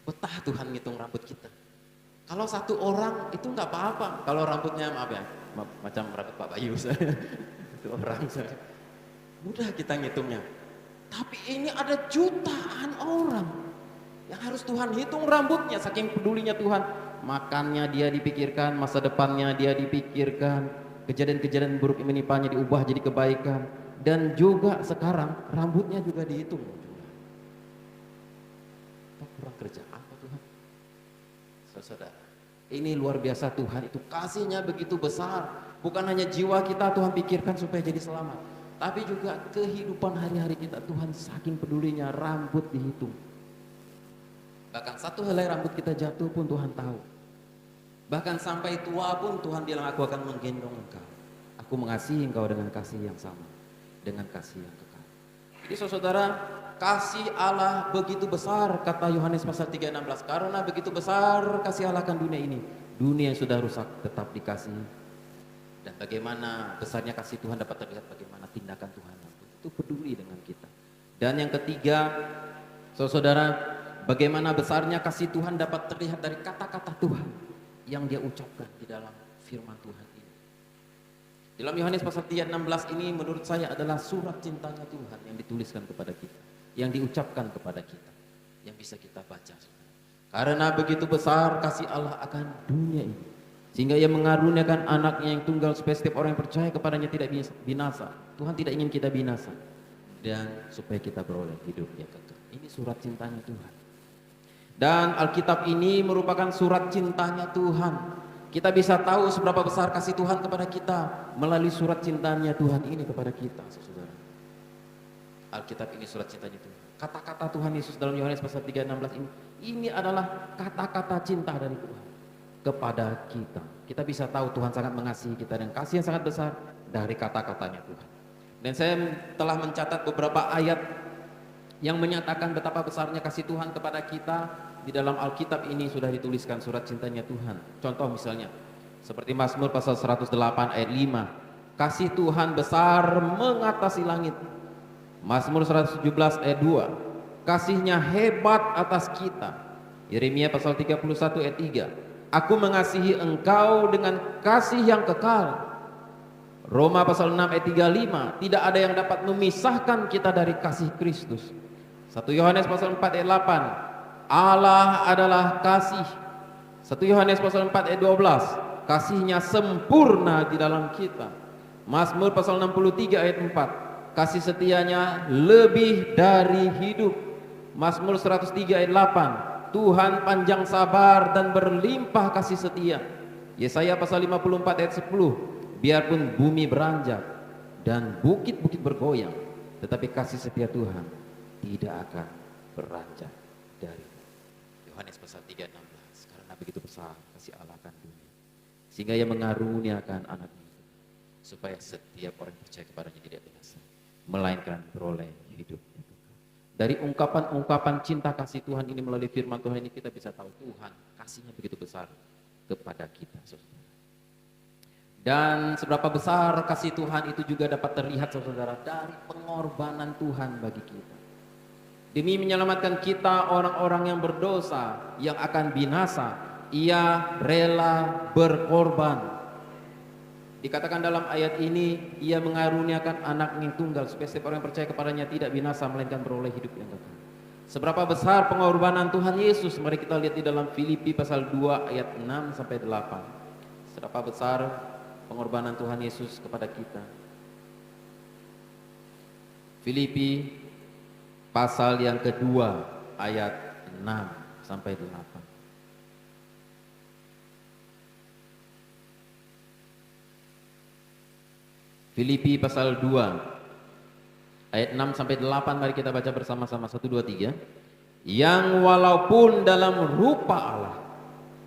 betah Tuhan ngitung rambut kita. Kalau satu orang itu nggak apa-apa. Kalau rambutnya maaf ya, macam rambut Pak Bayu, itu orang mudah kita ngitungnya. Tapi ini ada jutaan orang yang harus Tuhan hitung rambutnya, saking pedulinya Tuhan. Makannya dia dipikirkan, masa depannya dia dipikirkan, kejadian-kejadian buruk yang menimpanya diubah jadi kebaikan. Dan juga sekarang rambutnya juga dihitung. Apa kurang kerja apa Tuhan? Saudara, ini luar biasa. Tuhan itu kasihnya begitu besar. Bukan hanya jiwa kita Tuhan pikirkan supaya jadi selamat, tapi juga kehidupan hari-hari kita. Tuhan saking pedulinya, rambut dihitung. Bahkan satu helai rambut kita jatuh pun Tuhan tahu. Bahkan sampai tua pun Tuhan bilang, aku akan menggendong engkau. Aku mengasihi engkau dengan kasih yang sama, dengan kasih yang kekal. Jadi saudara, kasih Allah begitu besar, kata Yohanes pasal 3:16. Karena begitu besar kasih Allah akan dunia ini. Dunia yang sudah rusak tetap dikasihi. Dan bagaimana besarnya kasih Tuhan dapat terlihat bagaimana tindakan Tuhan itu peduli dengan kita. Dan yang ketiga, saudara, bagaimana besarnya kasih Tuhan dapat terlihat dari kata-kata Tuhan yang dia ucapkan di dalam firman Tuhan ini. Dalam Yohanes pasal 3:16 ini menurut saya adalah surat cintanya Tuhan yang dituliskan kepada kita, yang diucapkan kepada kita, yang bisa kita baca. Karena begitu besar kasih Allah akan dunia ini, sehingga ia mengaruniakan anaknya yang tunggal supaya setiap orang yang percaya kepadanya tidak binasa. Tuhan tidak ingin kita binasa, dan supaya kita beroleh hidup yang kekal. Ini surat cintanya Tuhan. Dan Alkitab ini merupakan surat cintanya Tuhan. Kita bisa tahu seberapa besar kasih Tuhan kepada kita melalui surat cintanya Tuhan ini kepada kita, saudara. Alkitab ini surat cintanya Tuhan. Kata-kata Tuhan Yesus dalam Yohanes pasal 3:16 ini adalah kata-kata cinta dari Tuhan kepada kita. Kita bisa tahu Tuhan sangat mengasihi kita dan kasih yang sangat besar dari kata-katanya Tuhan. Dan saya telah mencatat beberapa ayat yang menyatakan betapa besarnya kasih Tuhan kepada kita. Di dalam Alkitab ini sudah dituliskan surat cintanya Tuhan. Contoh misalnya seperti Mazmur pasal 108 ayat 5, kasih Tuhan besar mengatasi langit. Mazmur 117 ayat 2, kasihnya hebat atas kita. Yeremia pasal 31 ayat 3, aku mengasihi engkau dengan kasih yang kekal. Roma pasal 6 ayat 35, tidak ada yang dapat memisahkan kita dari kasih Kristus. 1 Yohanes pasal 4 ayat 8, Allah adalah kasih. 1 Yohanes pasal 4 ayat 12, kasihnya sempurna di dalam kita. Mazmur pasal 63 ayat 4, kasih setianya lebih dari hidup. Mazmur 103 ayat 8, Tuhan panjang sabar dan berlimpah kasih setia. Yesaya pasal 54 ayat 10, biarpun bumi beranjak dan bukit-bukit bergoyang, tetapi kasih setia Tuhan tidak akan beranjak dari. Yohanes pasal 3:16, karena begitu besar kasih Allah akan dunia, sehingga ia mengaruniakan anaknya supaya setiap orang yang percaya kepadanya tidak binasa, melainkan beroleh hidup. Dari ungkapan-ungkapan cinta kasih Tuhan ini melalui firman Tuhan ini kita bisa tahu Tuhan kasihnya begitu besar kepada kita. Dan seberapa besar kasih Tuhan itu juga dapat terlihat saudara dari pengorbanan Tuhan bagi kita. Demi menyelamatkan kita orang-orang yang berdosa, yang akan binasa, ia rela berkorban. Dikatakan dalam ayat ini, ia mengaruniakan anak yang tunggal supaya setiap orang yang percaya kepadanya tidak binasa melainkan beroleh hidup yang kekal. Seberapa besar pengorbanan Tuhan Yesus, mari kita lihat di dalam Filipi pasal 2 ayat 6 sampai 8. Seberapa besar pengorbanan Tuhan Yesus kepada kita. Filipi pasal yang kedua ayat 6 sampai 8. Filipi pasal 2 ayat 6 sampai 8, mari kita baca bersama-sama. 1, 2, 3. Yang walaupun dalam rupa Allah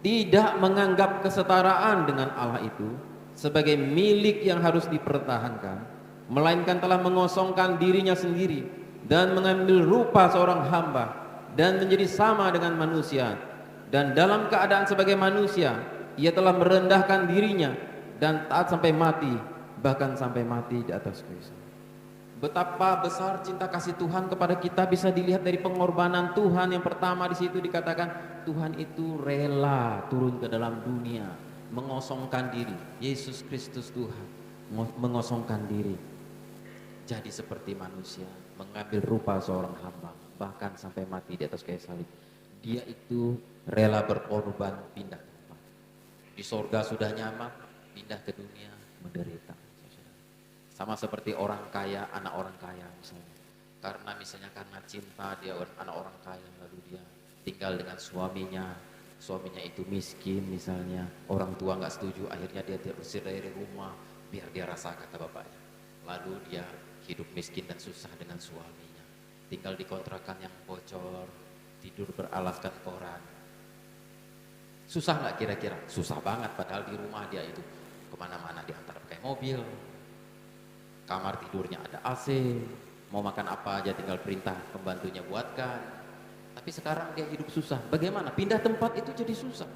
tidak menganggap kesetaraan dengan Allah itu sebagai milik yang harus dipertahankan, melainkan telah mengosongkan dirinya sendiri dan mengambil rupa seorang hamba, dan menjadi sama dengan manusia. Dan dalam keadaan sebagai manusia, ia telah merendahkan dirinya dan taat sampai mati, bahkan sampai mati di atas kayu salib. Betapa besar cinta kasih Tuhan kepada kita bisa dilihat dari pengorbanan Tuhan. Yang pertama di situ dikatakan Tuhan itu rela turun ke dalam dunia, mengosongkan diri. Yesus Kristus Tuhan mengosongkan diri, jadi seperti manusia, mengambil rupa seorang hamba, bahkan sampai mati di atas kayu salib. Dia itu rela berkorban, pindah tempat. Di sorga sudah nyaman, pindah ke dunia menderita. Sama seperti orang kaya, anak orang kaya misalnya. Karena cinta dia anak orang kaya, lalu dia tinggal dengan suaminya itu miskin misalnya, orang tua nggak setuju, akhirnya dia diusir dari rumah biar dia rasa, kata bapaknya. Lalu dia hidup miskin dan susah dengan suaminya, tinggal di kontrakan yang bocor, tidur beralaskan koran. Susah nggak kira-kira? Susah banget, padahal di rumah dia itu kemana-mana diantar pakai mobil, kamar tidurnya ada AC, mau makan apa aja tinggal perintah pembantunya buatkan. Tapi sekarang dia hidup susah. Bagaimana? Pindah tempat itu jadi susah.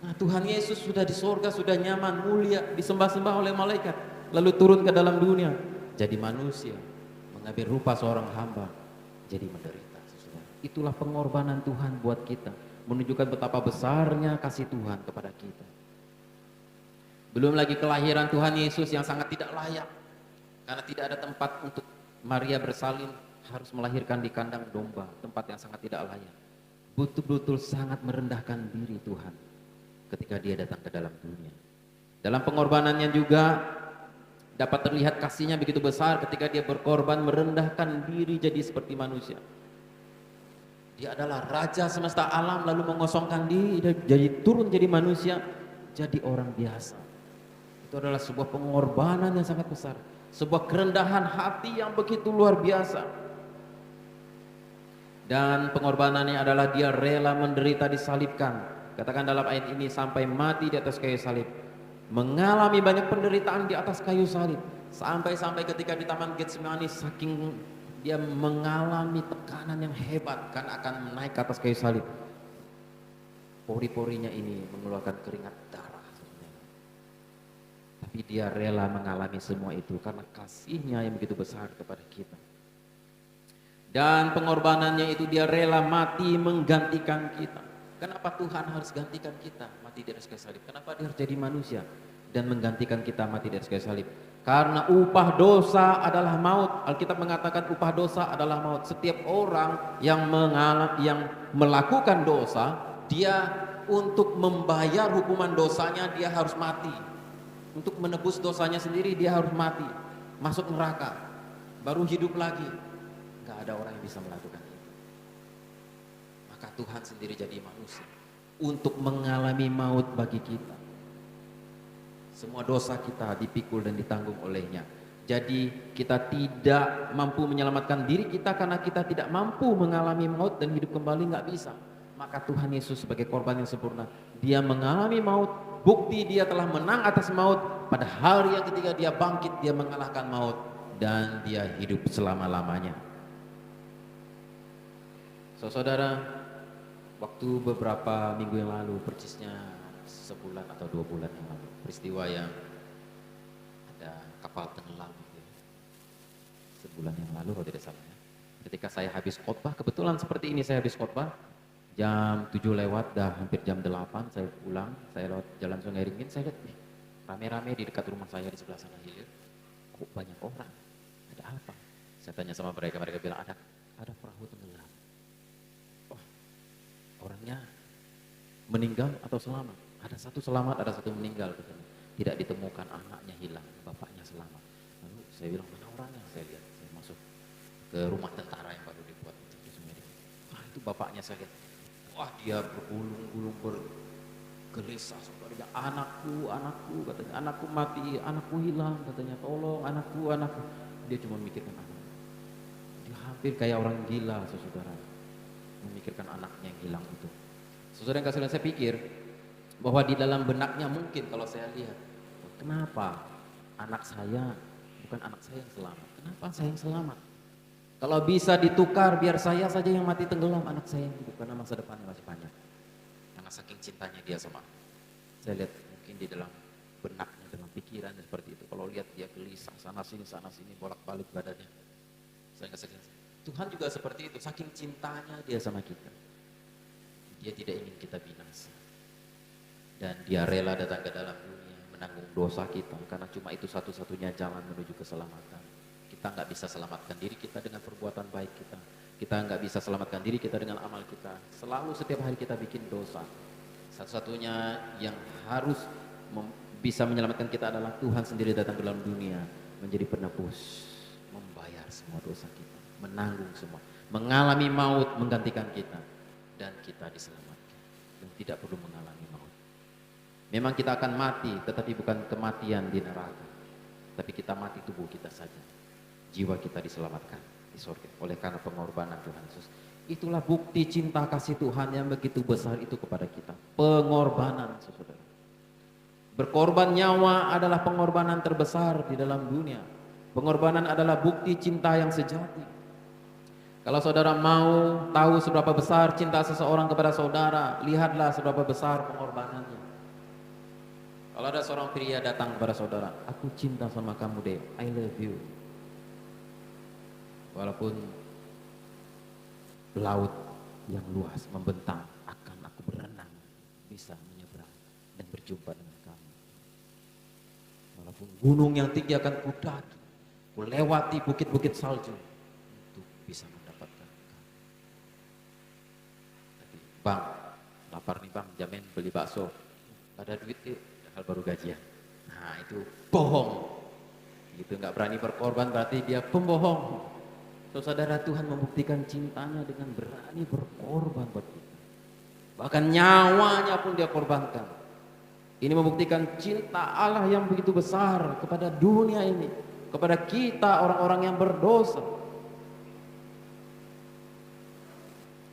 Nah, Tuhan Yesus sudah di sorga, sudah nyaman, mulia, disembah-sembah oleh malaikat, lalu turun ke dalam dunia, jadi manusia, mengambil rupa seorang hamba, jadi menderita. Itulah pengorbanan Tuhan buat kita, menunjukkan betapa besarnya kasih Tuhan kepada kita. Belum lagi kelahiran Tuhan Yesus yang sangat tidak layak, karena tidak ada tempat untuk Maria bersalin, harus melahirkan di kandang domba, tempat yang sangat tidak layak. Betul-betul sangat merendahkan diri Tuhan ketika dia datang ke dalam dunia. Dalam pengorbanannya juga dapat terlihat kasihnya begitu besar ketika dia berkorban, merendahkan diri jadi seperti manusia. Dia adalah raja semesta alam, lalu mengosongkan diri jadi turun jadi manusia, jadi orang biasa. Itu adalah sebuah pengorbanan yang sangat besar, sebuah kerendahan hati yang begitu luar biasa. Dan pengorbanannya adalah dia rela menderita, disalibkan. Katakan dalam ayat ini, sampai mati di atas kayu salib, mengalami banyak penderitaan di atas kayu salib, sampai ketika di Taman Getsemani, saking dia mengalami tekanan yang hebat karena akan naik ke atas kayu salib, pori-porinya ini mengeluarkan keringat darah. Tapi dia rela mengalami semua itu karena kasihnya yang begitu besar kepada kita. Dan pengorbanannya itu dia rela mati menggantikan kita. Kenapa Tuhan harus gantikan kita mati di atas kayu salib? Kenapa dia harus jadi manusia dan menggantikan kita mati di atas kayu salib? Karena upah dosa adalah maut. Alkitab mengatakan upah dosa adalah maut. Setiap orang yang melakukan dosa, dia untuk membayar hukuman dosanya dia harus mati. Untuk menebus dosanya sendiri dia harus mati, masuk neraka, baru hidup lagi. Gak ada orang yang bisa melakukan itu. Maka Tuhan sendiri jadi manusia untuk mengalami maut bagi kita. Semua dosa kita dipikul dan ditanggung olehnya. Jadi kita tidak mampu menyelamatkan diri kita karena kita tidak mampu mengalami maut dan hidup kembali, nggak bisa. Maka Tuhan Yesus sebagai korban yang sempurna, dia mengalami maut, bukti dia telah menang atas maut. Pada hari yang ketika dia bangkit, dia mengalahkan maut dan dia hidup selama-lamanya. Saudara, waktu beberapa minggu yang lalu, persisnya sebulan atau 2 bulan yang lalu, peristiwa yang ada kapal tenggelam gitu ya. Sebulan yang lalu kalau tidak salah ya. Ketika saya habis khotbah, kebetulan seperti ini saya habis khotbah, jam 7 lewat, dah hampir jam 8 saya pulang, saya lewat jalan Sungai Ringin, saya lihat rame-rame di dekat rumah saya di sebelah sana hilir. Kok banyak orang? Ada apa? Saya tanya sama mereka, mereka bilang ada perahu tenggelam. Orangnya meninggal atau selamat? Ada satu selamat, ada satu meninggal katanya. Tidak ditemukan, anaknya hilang, bapaknya selamat. Lalu saya bilang, mana orangnya? Saya lihat, saya masuk ke rumah tentara yang baru dibuat di Sungai Ringin. Itu bapaknya saya lihat. Wah, dia bergulung-gulung bergelisah, saudara. Anakku katanya, anakku mati, anakku hilang katanya, tolong anakku. Dia cuma memikirkan anak. Dia hampir kayak orang gila, saudara. Memikirkan anaknya yang hilang itu. Saudara yang kasih, saya pikir bahwa di dalam benaknya mungkin kalau saya lihat, kenapa anak saya bukan anak saya yang selamat? Kenapa saya yang selamat? Kalau bisa ditukar, biar saya saja yang mati tenggelam, anak saya yang hidup, karena masa depannya masih panjang. Karena saking cintanya dia sama aku. Saya lihat mungkin di dalam benaknya, dalam pikirannya seperti itu. Kalau lihat dia gelisah, sana sini, bolak-balik badannya. Saya nggak sedih. Tuhan juga seperti itu, saking cintanya dia sama kita. Dia tidak ingin kita binasa. Dan dia rela datang ke dalam dunia, menanggung dosa kita, karena cuma itu satu-satunya jalan menuju keselamatan. Kita nggak bisa selamatkan diri kita dengan perbuatan baik kita. Kita nggak bisa selamatkan diri kita dengan amal kita. Selalu setiap hari kita bikin dosa. Satu-satunya yang harus bisa menyelamatkan kita adalah Tuhan sendiri datang ke dalam dunia, menjadi penebus, membayar semua dosa kita, menanggung semua, mengalami maut menggantikan kita, dan kita diselamatkan dan tidak perlu mengalami maut. Memang kita akan mati, tetapi bukan kematian di neraka, tapi kita mati tubuh kita saja, jiwa kita diselamatkan di surga oleh karena pengorbanan Tuhan Yesus. Itulah bukti cinta kasih Tuhan yang begitu besar itu kepada kita. Pengorbanan, saudara. Berkorban nyawa adalah pengorbanan terbesar di dalam dunia. Pengorbanan adalah bukti cinta yang sejati. Kalau saudara mau tahu seberapa besar cinta seseorang kepada saudara, lihatlah seberapa besar pengorbanannya. Kalau ada seorang pria datang kepada saudara, aku cinta sama kamu deh, I love you. Walaupun laut yang luas membentang, akan aku berenang, bisa menyeberang dan berjumpa dengan kamu. Walaupun gunung yang tinggi akan kudaki, kulewati bukit-bukit salju untuk bisa mendapatkan kamu. Tapi bang, lapar nih bang, jamin beli bakso, ada duit hal baru gajian. Nah itu bohong, gitu, nggak berani berkorban berarti dia pembohong. Saudara, Tuhan membuktikan cintanya dengan berani berkorban buat kita. Bahkan nyawanya pun dia korbankan. Ini membuktikan cinta Allah yang begitu besar kepada dunia ini, kepada kita orang-orang yang berdosa.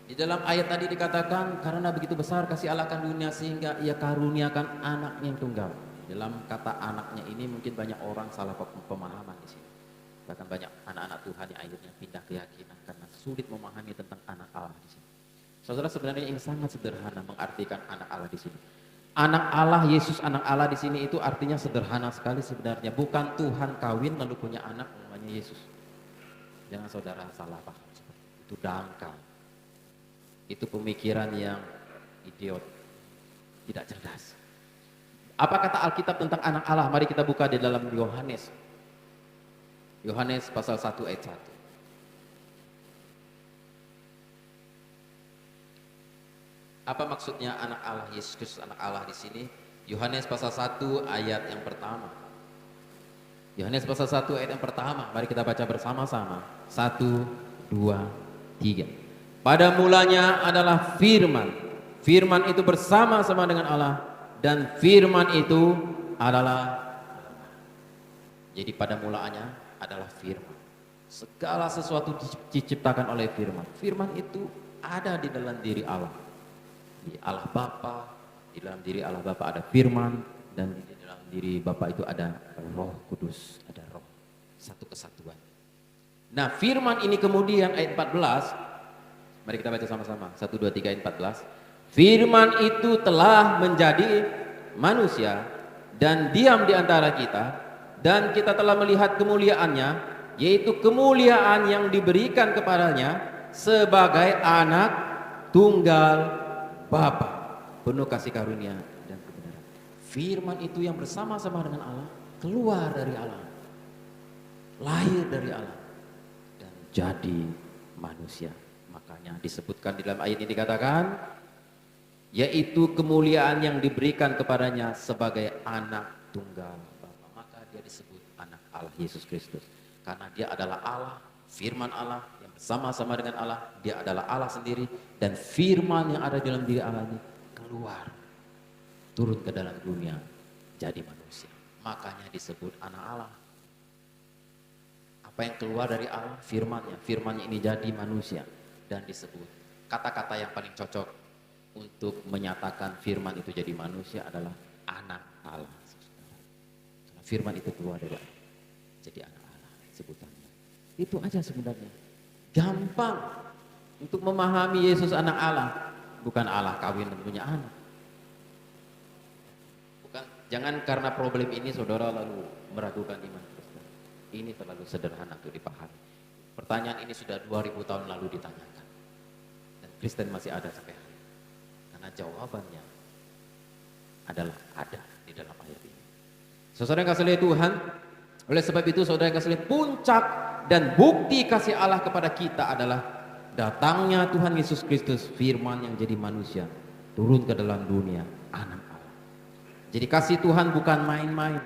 Di dalam ayat tadi dikatakan, karena begitu besar kasih Allah akan dunia sehingga ia karuniakan anaknya yang tunggal. Dalam kata anaknya ini mungkin banyak orang salah pemahaman di sini. Bahkan banyak anak-anak Tuhan yang akhirnya pindah keyakinan karena sulit memahami tentang anak Allah di sini. Saudara, sebenarnya ini sangat sederhana mengartikan anak Allah di sini. Anak Allah, Yesus anak Allah di sini itu artinya sederhana sekali sebenarnya. Bukan Tuhan kawin lalu punya anak namanya Yesus. Jangan saudara salah paham. Itu dangkal. Itu pemikiran yang idiot, tidak cerdas. Apa kata Alkitab tentang anak Allah? Mari kita buka di dalam Yohanes pasal 1 ayat 1. Apa maksudnya anak Allah, Yesus Kristus anak Allah di sini? Yohanes pasal 1 ayat yang pertama. Yohanes pasal 1 ayat yang pertama. Mari kita baca bersama-sama. 1, 2, 3. Pada mulanya adalah firman. Firman itu bersama-sama dengan Allah, dan firman itu adalah Allah. Jadi pada mulanya adalah firman. Segala sesuatu diciptakan oleh firman. Firman itu ada di dalam diri Allah. Di Allah Bapa, di dalam diri Allah Bapa ada firman, dan di dalam diri Bapa itu ada Roh Kudus, ada Roh, satu kesatuan. Nah, firman ini kemudian ayat 14, mari kita baca sama-sama. 1, 2, 3 ayat 14. Firman itu telah menjadi manusia dan diam di antara kita, dan kita telah melihat kemuliaannya, yaitu kemuliaan yang diberikan kepadanya sebagai anak tunggal Bapa, penuh kasih karunia dan kebenaran. Firman itu yang bersama-sama dengan Allah, keluar dari Allah, lahir dari Allah, dan jadi manusia. Makanya disebutkan di dalam ayat ini dikatakan, yaitu kemuliaan yang diberikan kepadanya sebagai anak tunggal Bapa. Maka dia disebut anak Allah, Yesus Kristus, karena dia adalah Allah, firman Allah yang bersama-sama dengan Allah. Dia adalah Allah sendiri, dan firman yang ada di dalam diri Allah ini keluar, turun ke dalam dunia, jadi manusia. Makanya disebut anak Allah. Apa yang keluar dari Allah? Firmannya. Firmannya ini jadi manusia, dan disebut. Kata-kata yang paling cocok untuk menyatakan firman itu jadi manusia adalah anak Allah. Karena firman itu keluar dari Allah, jadi anak Allah sebutannya. Itu aja sebenarnya. Gampang untuk memahami Yesus anak Allah, bukan Allah kawin dan punya anak. Bukan, jangan karena problem ini saudara lalu meragukan iman Kristen. Ini terlalu sederhana untuk dipahami. Pertanyaan ini sudah 2000 tahun lalu ditanyakan, dan Kristen masih ada sampai hari ini. Karena jawabannya adalah ada di dalam ayat ini. Saudara yang kasih oleh Tuhan, oleh sebab itu saudara yang kasih oleh, puncak dan bukti kasih Allah kepada kita adalah datangnya Tuhan Yesus Kristus, firman yang jadi manusia, turun ke dalam dunia, anak Allah. Jadi kasih Tuhan bukan main-main,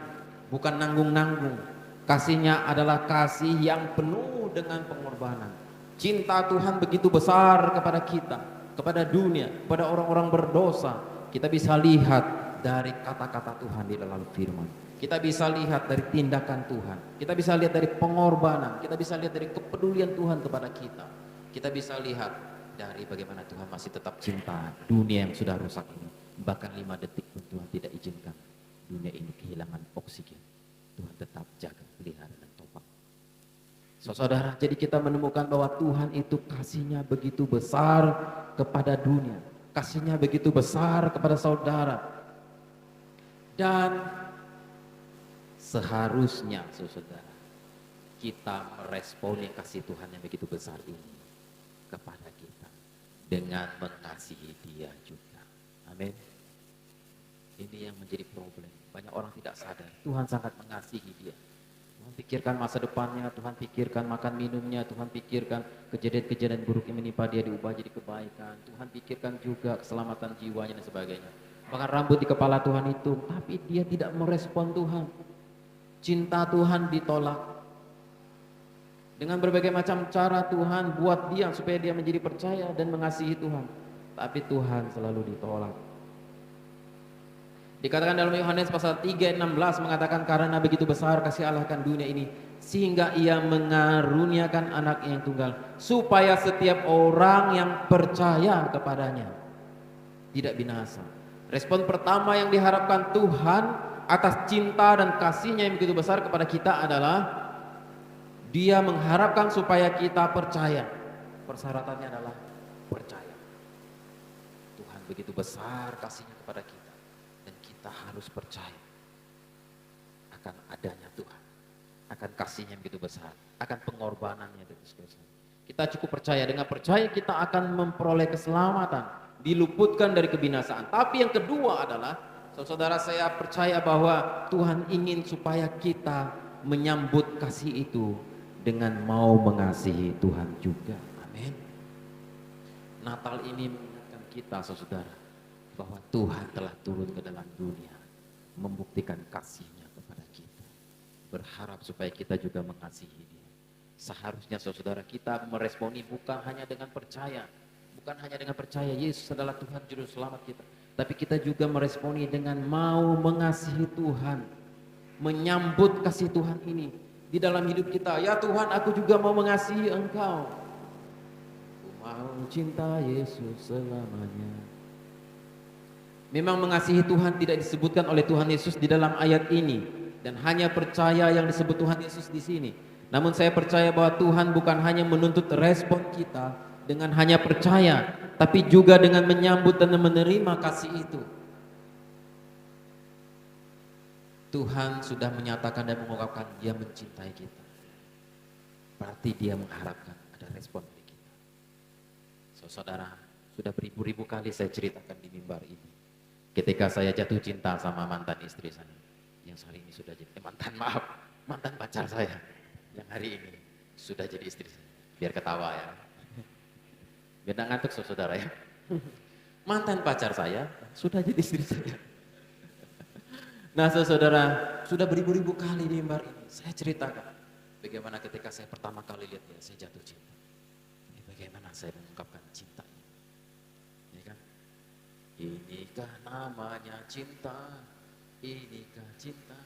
bukan nanggung-nanggung. Kasihnya adalah kasih yang penuh dengan pengorbanan. Cinta Tuhan begitu besar kepada kita, kepada dunia, kepada orang-orang berdosa. Kita bisa lihat dari kata-kata Tuhan di dalam firman. Kita bisa lihat dari tindakan Tuhan. Kita bisa lihat dari pengorbanan. Kita bisa lihat dari kepedulian Tuhan kepada kita. Kita bisa lihat dari bagaimana Tuhan masih tetap cinta dunia yang sudah rusak ini. Bahkan 5 detik pun Tuhan tidak izinkan dunia ini kehilangan oksigen. Tuhan tetap jaga, pelihara dan topang. Saudara, jadi kita menemukan bahwa Tuhan itu kasihnya begitu besar kepada dunia. Kasihnya begitu besar kepada saudara. Dan seharusnya saudara, kita meresponi kasih Tuhan yang begitu besar ini kepada kita dengan mengasihi Dia juga. Amin. Ini yang menjadi problem. Banyak orang tidak sadar Tuhan sangat mengasihi dia. Tuhan pikirkan masa depannya, Tuhan pikirkan makan minumnya, Tuhan pikirkan kejadian-kejadian buruk yang menimpa dia diubah jadi kebaikan. Tuhan pikirkan juga keselamatan jiwanya dan sebagainya. Bahkan rambut di kepala Tuhan itu, tapi dia tidak merespon Tuhan. Cinta Tuhan ditolak. Dengan berbagai macam cara Tuhan buat dia supaya dia menjadi percaya dan mengasihi Tuhan. Tapi Tuhan selalu ditolak. Dikatakan dalam Yohanes pasal 3:16 mengatakan, karena begitu besar kasih Allah akan dunia ini sehingga ia mengaruniakan anaknya yang tunggal supaya setiap orang yang percaya kepadanya tidak binasa. Respon pertama yang diharapkan Tuhan atas cinta dan kasihnya yang begitu besar kepada kita adalah Dia mengharapkan supaya kita percaya. Persyaratannya adalah percaya. Tuhan begitu besar kasihnya kepada kita, dan kita harus percaya akan adanya Tuhan, akan kasihnya yang begitu besar, akan pengorbanannya yang begitu besar. Kita cukup percaya. Dengan percaya kita akan memperoleh keselamatan, diluputkan dari kebinasaan. Tapi yang kedua adalah, saudara, saya percaya bahwa Tuhan ingin supaya kita menyambut kasih itu dengan mau mengasihi Tuhan juga. Amin. Natal ini mengingatkan kita, saudara, bahwa Tuhan telah turun ke dalam dunia, membuktikan kasih-Nya kepada kita, berharap supaya kita juga mengasihi Dia. Seharusnya saudara kita meresponi bukan hanya dengan percaya, bukan hanya dengan percaya Yesus adalah Tuhan Juru Selamat kita, tapi kita juga meresponi dengan mau mengasihi Tuhan, menyambut kasih Tuhan ini di dalam hidup kita. Ya Tuhan, aku juga mau mengasihi Engkau, aku mau cinta Yesus selamanya. Memang mengasihi Tuhan tidak disebutkan oleh Tuhan Yesus di dalam ayat ini, dan hanya percaya yang disebut Tuhan Yesus di sini. Namun saya percaya bahwa Tuhan bukan hanya menuntut respon kita dengan hanya percaya, tapi juga dengan menyambut dan menerima kasih itu. Tuhan sudah menyatakan dan mengungkapkan Dia mencintai kita. Berarti Dia mengharapkan ada respon dari kita. Saudara, sudah beribu-ribu kali saya ceritakan di mimbar ini, ketika saya jatuh cinta sama mantan istri saya, yang hari ini sudah jadi mantan pacar saya, yang hari ini sudah jadi istri saya. Biar ketawa ya, biar nggak ngantuk saudara ya. Mantan pacar saya sudah jadi istri saya. Nah saudara, sudah beribu-ribu kali di mimbar ini saya ceritakan bagaimana ketika saya pertama kali lihat dia, saya jatuh cinta. Bagaimana saya mengungkapkan cinta. Inikah namanya cinta, inikah cinta,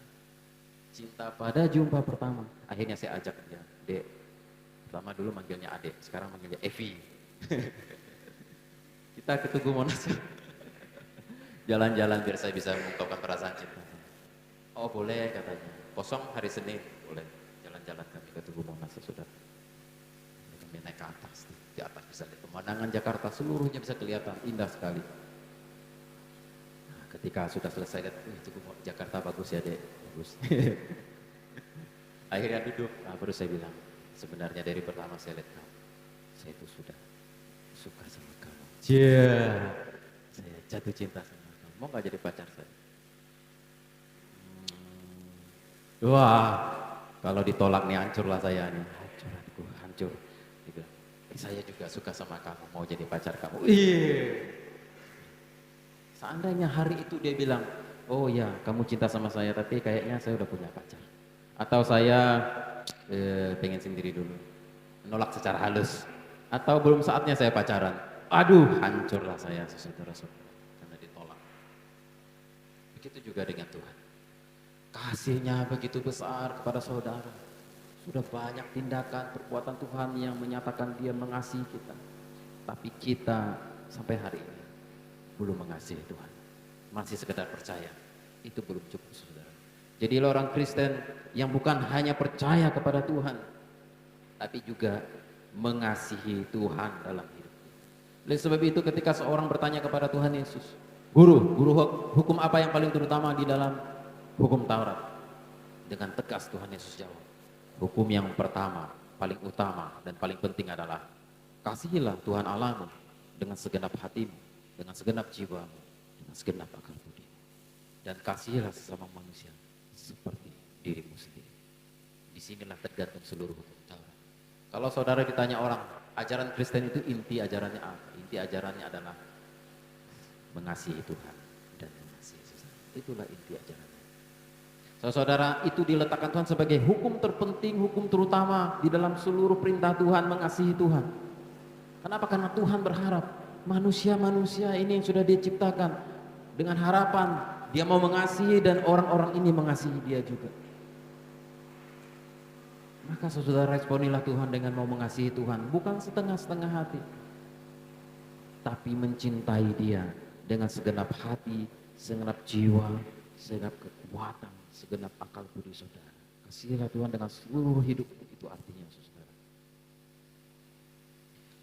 cinta pada jumpa pertama. Akhirnya saya ajak dia, Dek. Pertama dulu manggilnya Adek, sekarang manggilnya Evi. Kita ke Tugu Monas, jalan-jalan biar saya bisa mengungkapkan perasaan cinta. Oh boleh katanya, kosong hari Senin, boleh jalan-jalan kami ke Tugu Monas, saudara. sambil naik ke atas. Di atas bisa lihat pemandangan Jakarta seluruhnya bisa kelihatan, indah sekali. Nah, ketika sudah selesai lihat, cukup Jakarta bagus ya dek, bagus. Akhirnya duduk, nah, baru saya bilang, sebenarnya dari pertama saya lihat kamu, saya itu sudah suka sama kamu. Saya jatuh cinta sama kamu. Mau nggak jadi pacar saya? Wah, kalau ditolak nih hancurlah saya nih. Hancur, aku hancur. Dia bilang, saya juga suka sama kamu, mau jadi pacar kamu. Iya. Seandainya hari itu dia bilang, oh ya kamu cinta sama saya, tapi kayaknya saya udah punya pacar. Atau saya pengen sendiri dulu. Menolak secara halus. Atau belum saatnya saya pacaran. Aduh, hancurlah saya, saudara-saudara. Karena ditolak. Begitu juga dengan Tuhan. Kasihnya begitu besar kepada saudara. Sudah banyak tindakan perbuatan Tuhan yang menyatakan dia mengasihi kita. Tapi kita sampai hari ini belum mengasihi Tuhan. Masih sekedar percaya. Itu belum cukup, saudara. Jadi orang Kristen yang bukan hanya percaya kepada Tuhan, tapi juga mengasihi Tuhan dalam hidup. Oleh sebab itu ketika seorang bertanya kepada Tuhan Yesus, Guru hukum apa yang paling terutama di dalam hukum Taurat? Dengan tegas Tuhan Yesus jawab, hukum yang pertama, paling utama dan paling penting adalah kasihilah Tuhan Allahmu dengan segenap hatimu, dengan segenap jiwamu, dengan segenap akal budi, dan kasihilah sesama manusia seperti dirimu sendiri. Disinilah tergantung seluruh hukum Taurat. Kalau saudara ditanya orang, ajaran Kristen itu inti ajarannya apa? Inti ajarannya adalah mengasihi Tuhan dan mengasihi sesama. Itulah inti ajarannya. Saudara, itu diletakkan Tuhan sebagai hukum terpenting, hukum terutama di dalam seluruh perintah Tuhan, mengasihi Tuhan. Kenapa? Karena Tuhan berharap manusia-manusia ini yang sudah Dia ciptakan dengan harapan Dia mau mengasihi dan orang-orang ini mengasihi Dia juga. Maka saudara, responilah Tuhan dengan mau mengasihi Tuhan, bukan setengah-setengah hati, tapi mencintai Dia dengan segenap hati, segenap jiwa, segenap kekuatan, segenap akal budi saudara. Kasihilah Tuhan dengan seluruh hidup, itu artinya saudara.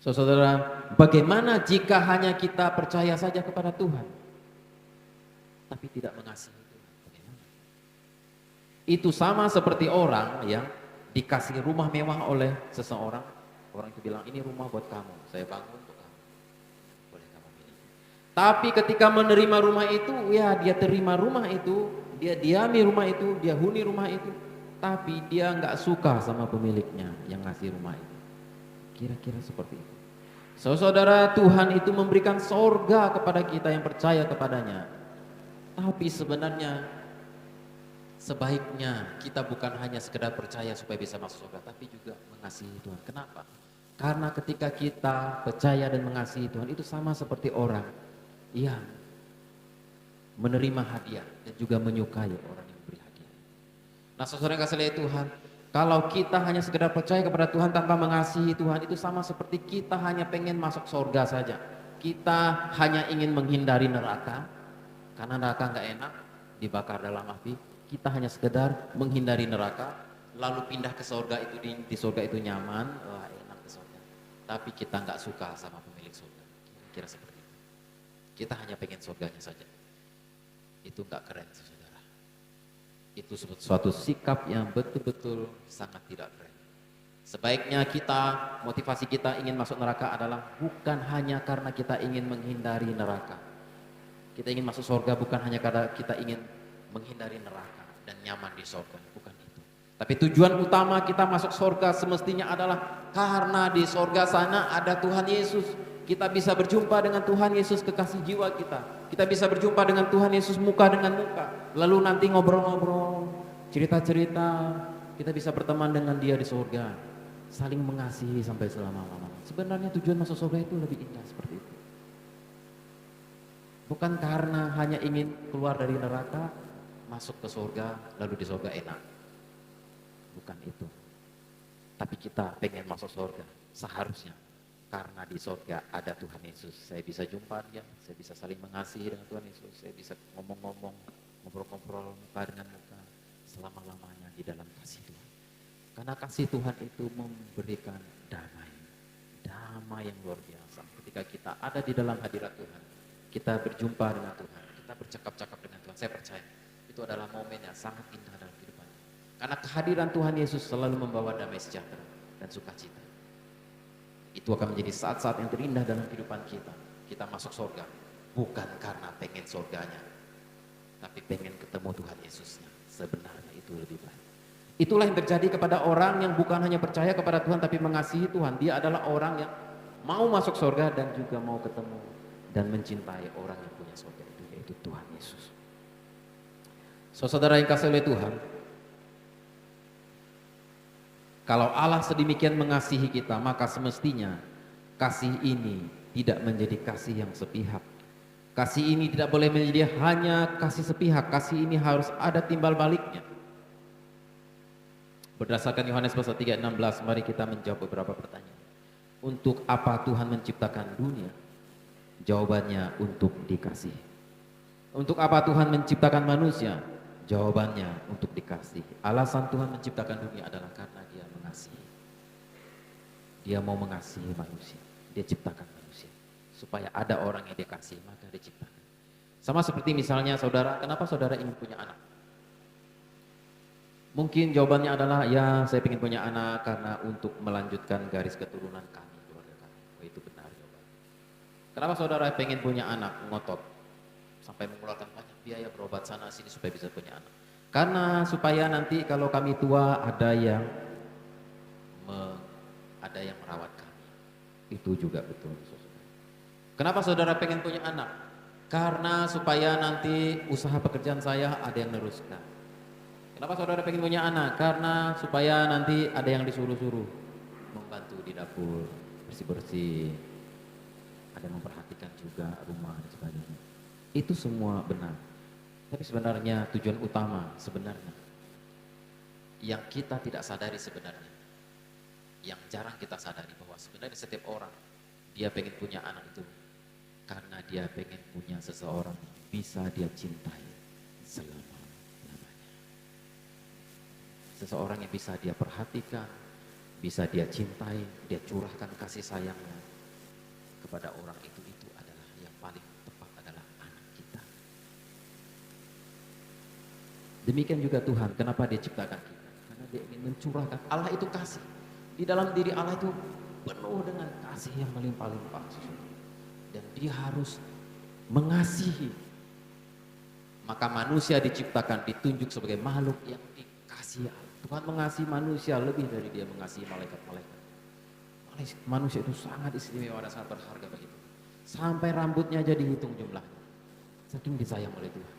Saudara, bagaimana jika hanya kita percaya saja kepada Tuhan, tapi tidak mengasihi Tuhan? Bagaimana? Itu sama seperti orang yang dikasih rumah mewah oleh seseorang, orang itu bilang, ini rumah buat kamu, saya bangun untuk kamu, boleh kamu miliki. Tapi ketika menerima rumah itu, ya dia terima rumah itu, dia diami rumah itu, dia huni rumah itu, tapi dia nggak suka sama pemiliknya yang ngasih rumah itu. Kira-kira seperti itu. Saudara, Tuhan itu memberikan sorga kepada kita yang percaya kepadanya. Tapi sebenarnya sebaiknya kita bukan hanya sekedar percaya supaya bisa masuk surga, tapi juga mengasihi Tuhan. Kenapa? Karena ketika kita percaya dan mengasihi Tuhan, itu sama seperti orang yang menerima hadiah dan juga menyukai orang yang beri hadiah. Nah, saudara yang kasih lihat Tuhan, kalau kita hanya sekedar percaya kepada Tuhan tanpa mengasihi Tuhan, itu sama seperti kita hanya pengen masuk surga saja. Kita hanya ingin menghindari neraka, karena neraka nggak enak, dibakar dalam api. Kita hanya sekedar menghindari neraka, lalu pindah ke surga itu, di surga itu nyaman, wah enak ke surga. Tapi kita nggak suka sama pemilik surga. Kira-kira seperti itu. Kita hanya pengen surganya saja. Itu nggak keren, saudara. Itu suatu sikap yang betul-betul sangat tidak keren. Sebaiknya kita, motivasi kita ingin masuk neraka adalah bukan hanya karena kita ingin menghindari neraka. Kita ingin masuk surga bukan hanya karena kita ingin menghindari neraka dan nyaman di surga, bukan itu. Tapi tujuan utama kita masuk surga semestinya adalah karena di surga sana ada Tuhan Yesus. Kita bisa berjumpa dengan Tuhan Yesus, kekasih jiwa kita. Kita bisa berjumpa dengan Tuhan Yesus muka dengan muka. Lalu nanti ngobrol-ngobrol, cerita-cerita, kita bisa berteman dengan Dia di surga, saling mengasihi sampai selama-lamanya. Sebenarnya tujuan masuk surga itu lebih indah seperti itu. Bukan karena hanya ingin keluar dari neraka, masuk ke surga, lalu di surga enak. Bukan itu. Tapi kita pengen masuk surga, seharusnya karena di surga ada Tuhan Yesus. Saya bisa jumpa Dia, saya bisa saling mengasihi dengan Tuhan Yesus, saya bisa ngomong-ngomong, ngobrol-ngobrol muka dengan muka selama-lamanya di dalam kasih Tuhan. Karena kasih Tuhan itu memberikan damai. damai yang luar biasa. Ketika kita ada di dalam hadirat Tuhan, kita berjumpa dengan Tuhan, kita bercakap-cakap dengan Tuhan. Saya percaya itu adalah momen yang sangat indah dalam kehidupan. Karena kehadiran Tuhan Yesus selalu membawa damai sejahtera dan sukacita. Itu akan menjadi saat-saat yang terindah dalam kehidupan kita. Kita masuk surga bukan karena pengen surganya, tapi pengen ketemu Tuhan Yesusnya. Sebenarnya itu lebih baik. Itulah yang terjadi kepada orang yang bukan hanya percaya kepada Tuhan tapi mengasihi Tuhan. Dia adalah orang yang mau masuk surga dan juga mau ketemu dan mencintai orang yang punya surga itu, yaitu Tuhan Yesus. Saudara yang kasih oleh Tuhan, kalau Allah sedemikian mengasihi kita, maka semestinya kasih ini tidak menjadi kasih yang sepihak. Kasih ini tidak boleh menjadi hanya kasih sepihak. Kasih ini harus ada timbal baliknya. Berdasarkan Yohanes pasal 3:16, mari kita menjawab beberapa pertanyaan. Untuk apa Tuhan menciptakan dunia? Jawabannya untuk dikasih. Untuk apa Tuhan menciptakan manusia? Jawabannya untuk dikasih. Alasan Tuhan menciptakan dunia adalah karena Dia mengasihi. Dia mau mengasihi manusia. Dia ciptakan manusia supaya ada orang yang Dia kasih, maka Dia ciptakan. Sama seperti misalnya saudara, kenapa saudara ingin punya anak? Mungkin jawabannya adalah, ya saya ingin punya anak karena untuk melanjutkan garis keturunan kami, keluarga kami. Oh, itu benar jawabannya. Kenapa saudara pengen punya anak, ngotot, sampai mengeluarkan banyak biaya berobat sana sini supaya bisa punya anak? Karena supaya nanti kalau kami tua ada yang merawat kami. Itu juga betul. Kenapa saudara pengen punya anak? Karena supaya nanti usaha pekerjaan saya ada yang meneruskan. Kenapa saudara pengen punya anak? Karena supaya nanti ada yang disuruh-suruh membantu di dapur, bersih-bersih, ada yang memperhatikan juga rumah dan sebagainya. Itu semua benar. Tapi sebenarnya tujuan utama sebenarnya yang kita tidak sadari sebenarnya, yang jarang kita sadari, bahwa sebenarnya setiap orang dia pengen punya anak itu karena dia pengen punya seseorang yang bisa dia cintai selama. Seseorang yang bisa dia perhatikan, bisa dia cintai, dia curahkan kasih sayangnya kepada orang itu adalah yang paling tepat adalah anak kita. Demikian juga Tuhan, kenapa Dia ciptakan kita? Karena Dia ingin mencurahkan, Allah itu kasih. Di dalam diri Allah itu penuh dengan kasih yang melimpah-limpah. Dan Dia harus mengasihi. Maka manusia diciptakan, ditunjuk sebagai makhluk yang dikasihi Allah. Tuhan mengasihi manusia lebih dari Dia mengasihi malaikat-malaikat. Manusia itu sangat istimewa dan sangat berharga bagi Tuhan. Sampai rambutnya jadi hitung jumlahnya. Saking disayang oleh Tuhan.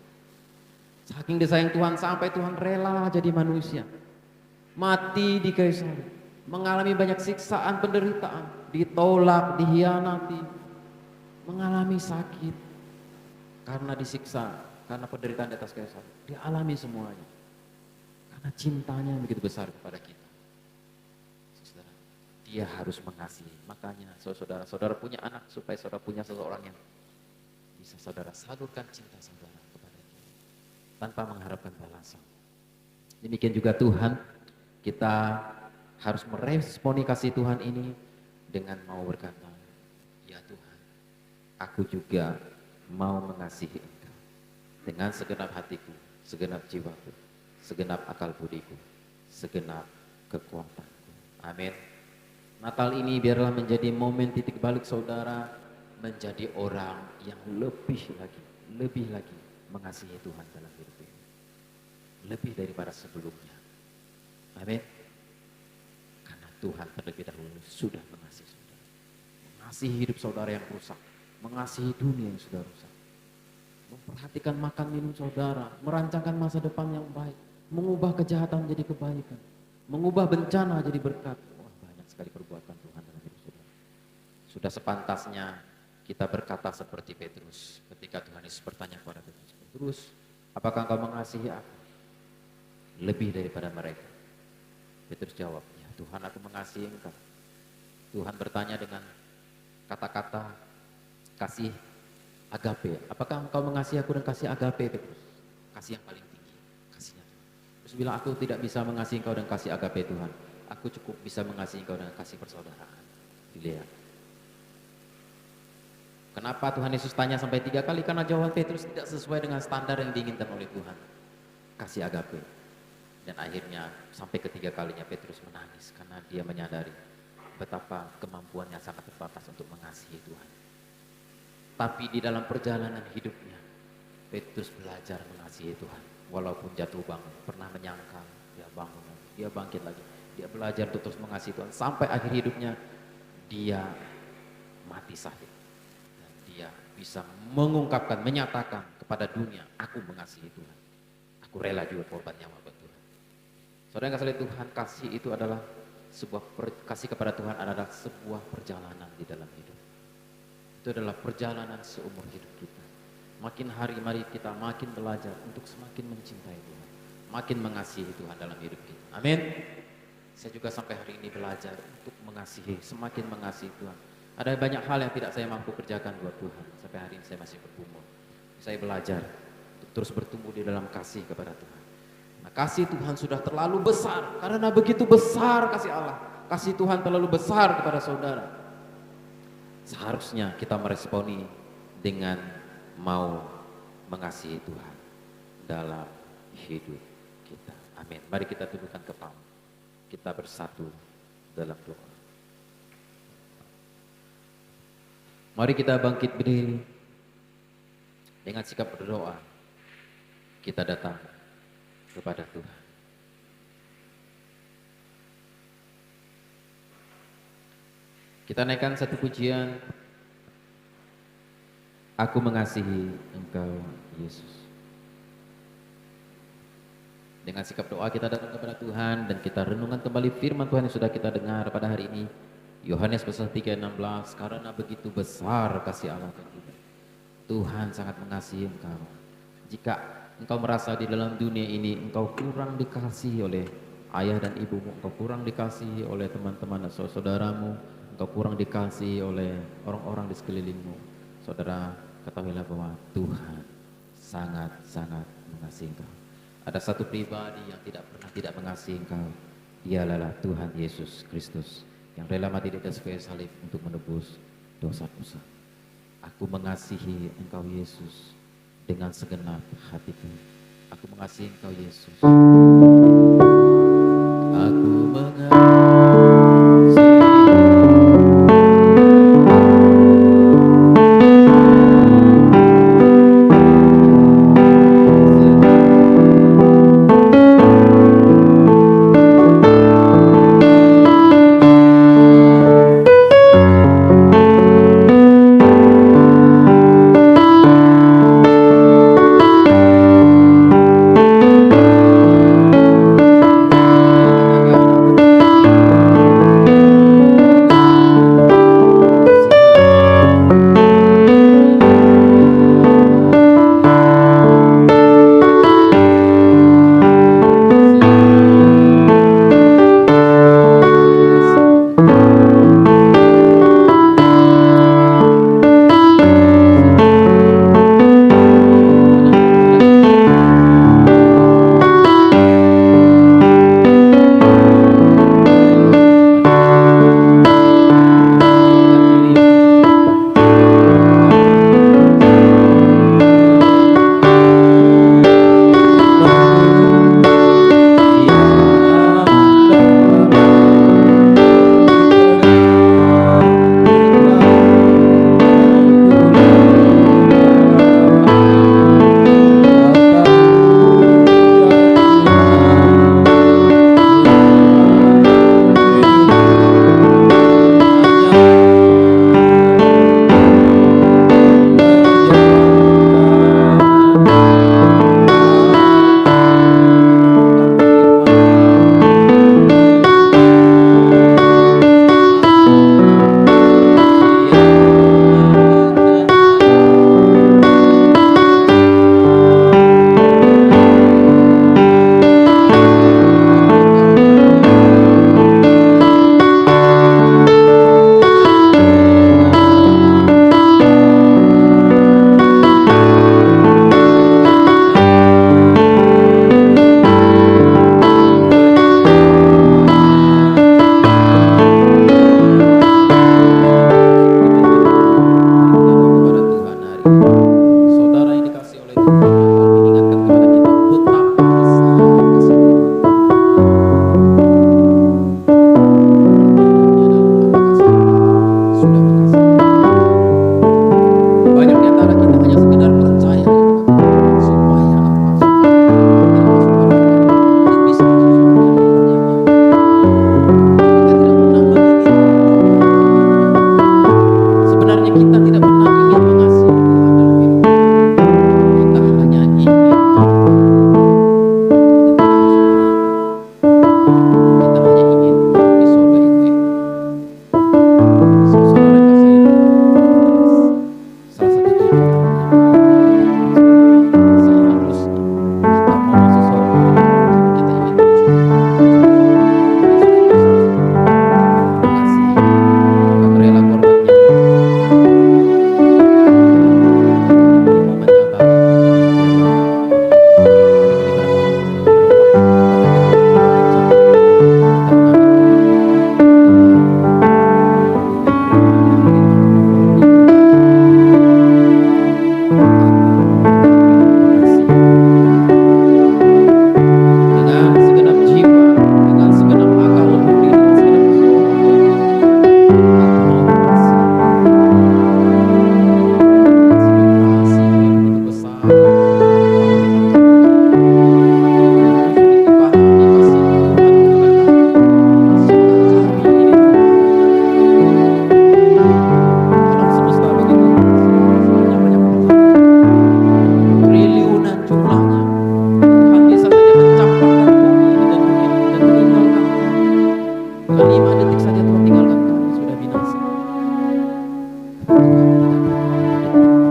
Saking disayang Tuhan sampai Tuhan rela jadi manusia. Mati di kayu salib. Mengalami banyak siksaan, penderitaan. Ditolak, dihianati. Mengalami sakit. Karena disiksa. Karena penderitaan di atas kayu salib. Dia alami semuanya. Karena cintanya begitu besar kepada kita. Saudara, Dia harus mengasihi. Makanya saudara punya anak supaya saudara punya seseorang yang bisa saudara salurkan cinta saudara kepada dia tanpa mengharapkan balasan. Demikian juga Tuhan, kita harus meresponi kasih Tuhan ini dengan mau berkata, ya Tuhan, aku juga mau mengasihi Engkau dengan segenap hatiku, segenap jiwaku, segenap akal budiku, segenap kekuatanku. Amin. Natal ini biarlah menjadi momen titik balik saudara menjadi orang yang lebih lagi mengasihi Tuhan dalam hidup ini. Lebih daripada sebelumnya. Amin. Karena Tuhan terlebih dahulu sudah mengasihi saudara. Mengasihi hidup saudara yang rusak. Mengasihi dunia yang sudah rusak. Memperhatikan makan minum saudara. Merancangkan masa depan yang baik. Mengubah kejahatan menjadi kebaikan, mengubah bencana jadi berkat. Wah, banyak sekali perbuatan Tuhan dalam hidup saudara. Sudah sepantasnya kita berkata seperti Petrus ketika Tuhan Yesus bertanya kepada Petrus, Petrus, apakah engkau mengasihi aku lebih daripada mereka? Petrus jawab, ya Tuhan, aku mengasihi engkau. Tuhan bertanya dengan kata-kata kasih agape. Apakah engkau mengasihi aku dan kasih agape, Petrus? Kasih yang paling tinggi, kasihnya. Terus bilang, aku tidak bisa mengasihi engkau dan kasih agape Tuhan. Aku cukup bisa mengasihi engkau dengan kasih persaudaraan. Dilihat. Kenapa Tuhan Yesus tanya sampai 3 kali? Karena jawaban Petrus tidak sesuai dengan standar yang diinginkan oleh Tuhan. Kasih agape. Dan akhirnya sampai ketiga kalinya Petrus menangis karena dia menyadari betapa kemampuannya sangat terbatas untuk mengasihi Tuhan. Tapi di dalam perjalanan hidupnya, Petrus belajar mengasihi Tuhan. Walaupun jatuh bangun, pernah menyangkal, dia bangun lagi, dia bangkit lagi. Dia belajar untuk terus mengasihi Tuhan. Sampai akhir hidupnya, dia mati syahid. Dan dia bisa mengungkapkan, menyatakan kepada dunia, aku mengasihi Tuhan. Aku rela juga korban nyawa buat Tuhan. Saudara yang kasih Tuhan, kasih itu adalah kasih kepada Tuhan adalah sebuah perjalanan di dalam hidup. Itu adalah perjalanan seumur hidup kita. Makin hari mari kita makin belajar untuk semakin mencintai Tuhan, makin mengasihi Tuhan dalam hidup kita. Amin. Saya juga sampai hari ini belajar untuk mengasihi, semakin mengasihi Tuhan. Ada banyak hal yang tidak saya mampu kerjakan buat Tuhan. Sampai hari ini saya masih bergumul. Saya belajar untuk terus bertumbuh di dalam kasih kepada Tuhan. Nah, kasih Tuhan sudah terlalu besar, karena begitu besar kasih Allah. Kasih Tuhan terlalu besar kepada saudara. Seharusnya kita meresponi dengan mau mengasihi Tuhan dalam hidup kita. Amin. Mari kita tundukkan kepala. Kita bersatu dalam doa. Mari kita bangkit berdiri dengan sikap berdoa. Kita datang kepada Tuhan. Kita naikkan satu pujian. Aku mengasihi Engkau, Yesus. Dengan sikap doa kita datang kepada Tuhan dan kita renungkan kembali firman Tuhan yang sudah kita dengar pada hari ini. Yohanes pasal 3:16, karena begitu besar kasih Allah bagi kita. Tuhan sangat mengasihi engkau. Jika engkau merasa di dalam dunia ini engkau kurang dikasihi oleh ayah dan ibumu, engkau kurang dikasihi oleh teman-teman dan saudaramu, engkau kurang dikasihi oleh orang-orang di sekelilingmu, saudara, ketahuilah bahwa Tuhan sangat-sangat mengasihi engkau. Ada satu pribadi yang tidak pernah tidak mengasihi engkau. Dialah Tuhan Yesus Kristus yang rela mati di atas kayu salib untuk menebus dosa-dosa. Aku mengasihi engkau Yesus dengan segenap hatiku. Aku mengasihi engkau Yesus. Aku mengasihi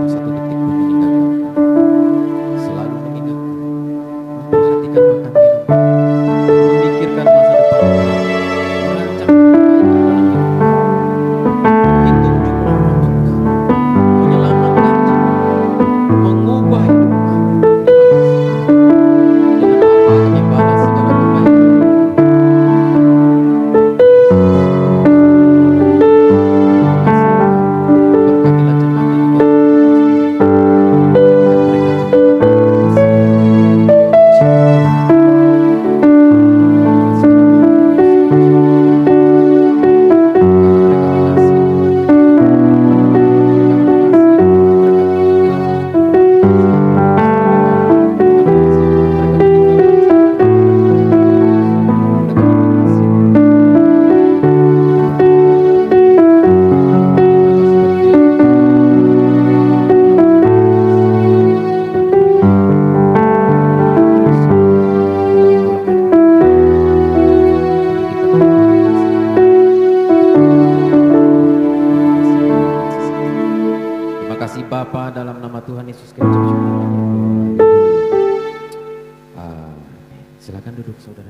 Satu detik pun meninggalkan Kau. Selalu mengingatku, memperhatikan makan minum, memikirkan masa depan Kau, merancang kebaikan dalam hidup Kau, menghitung jumlah waktu Kau, menyelamatkan jiwa, mengubah hidup Kau. Terima kasih. Dengan apa kami balas segala kebaikan? Berkatilah jemaat ini Bapak Ibu sekalian. Buat mereka jemaat Terima kasih Bapa, dalam nama Tuhan Yesus kami ucap syukur dan berdoa. Haleluya. Silakan duduk saudara.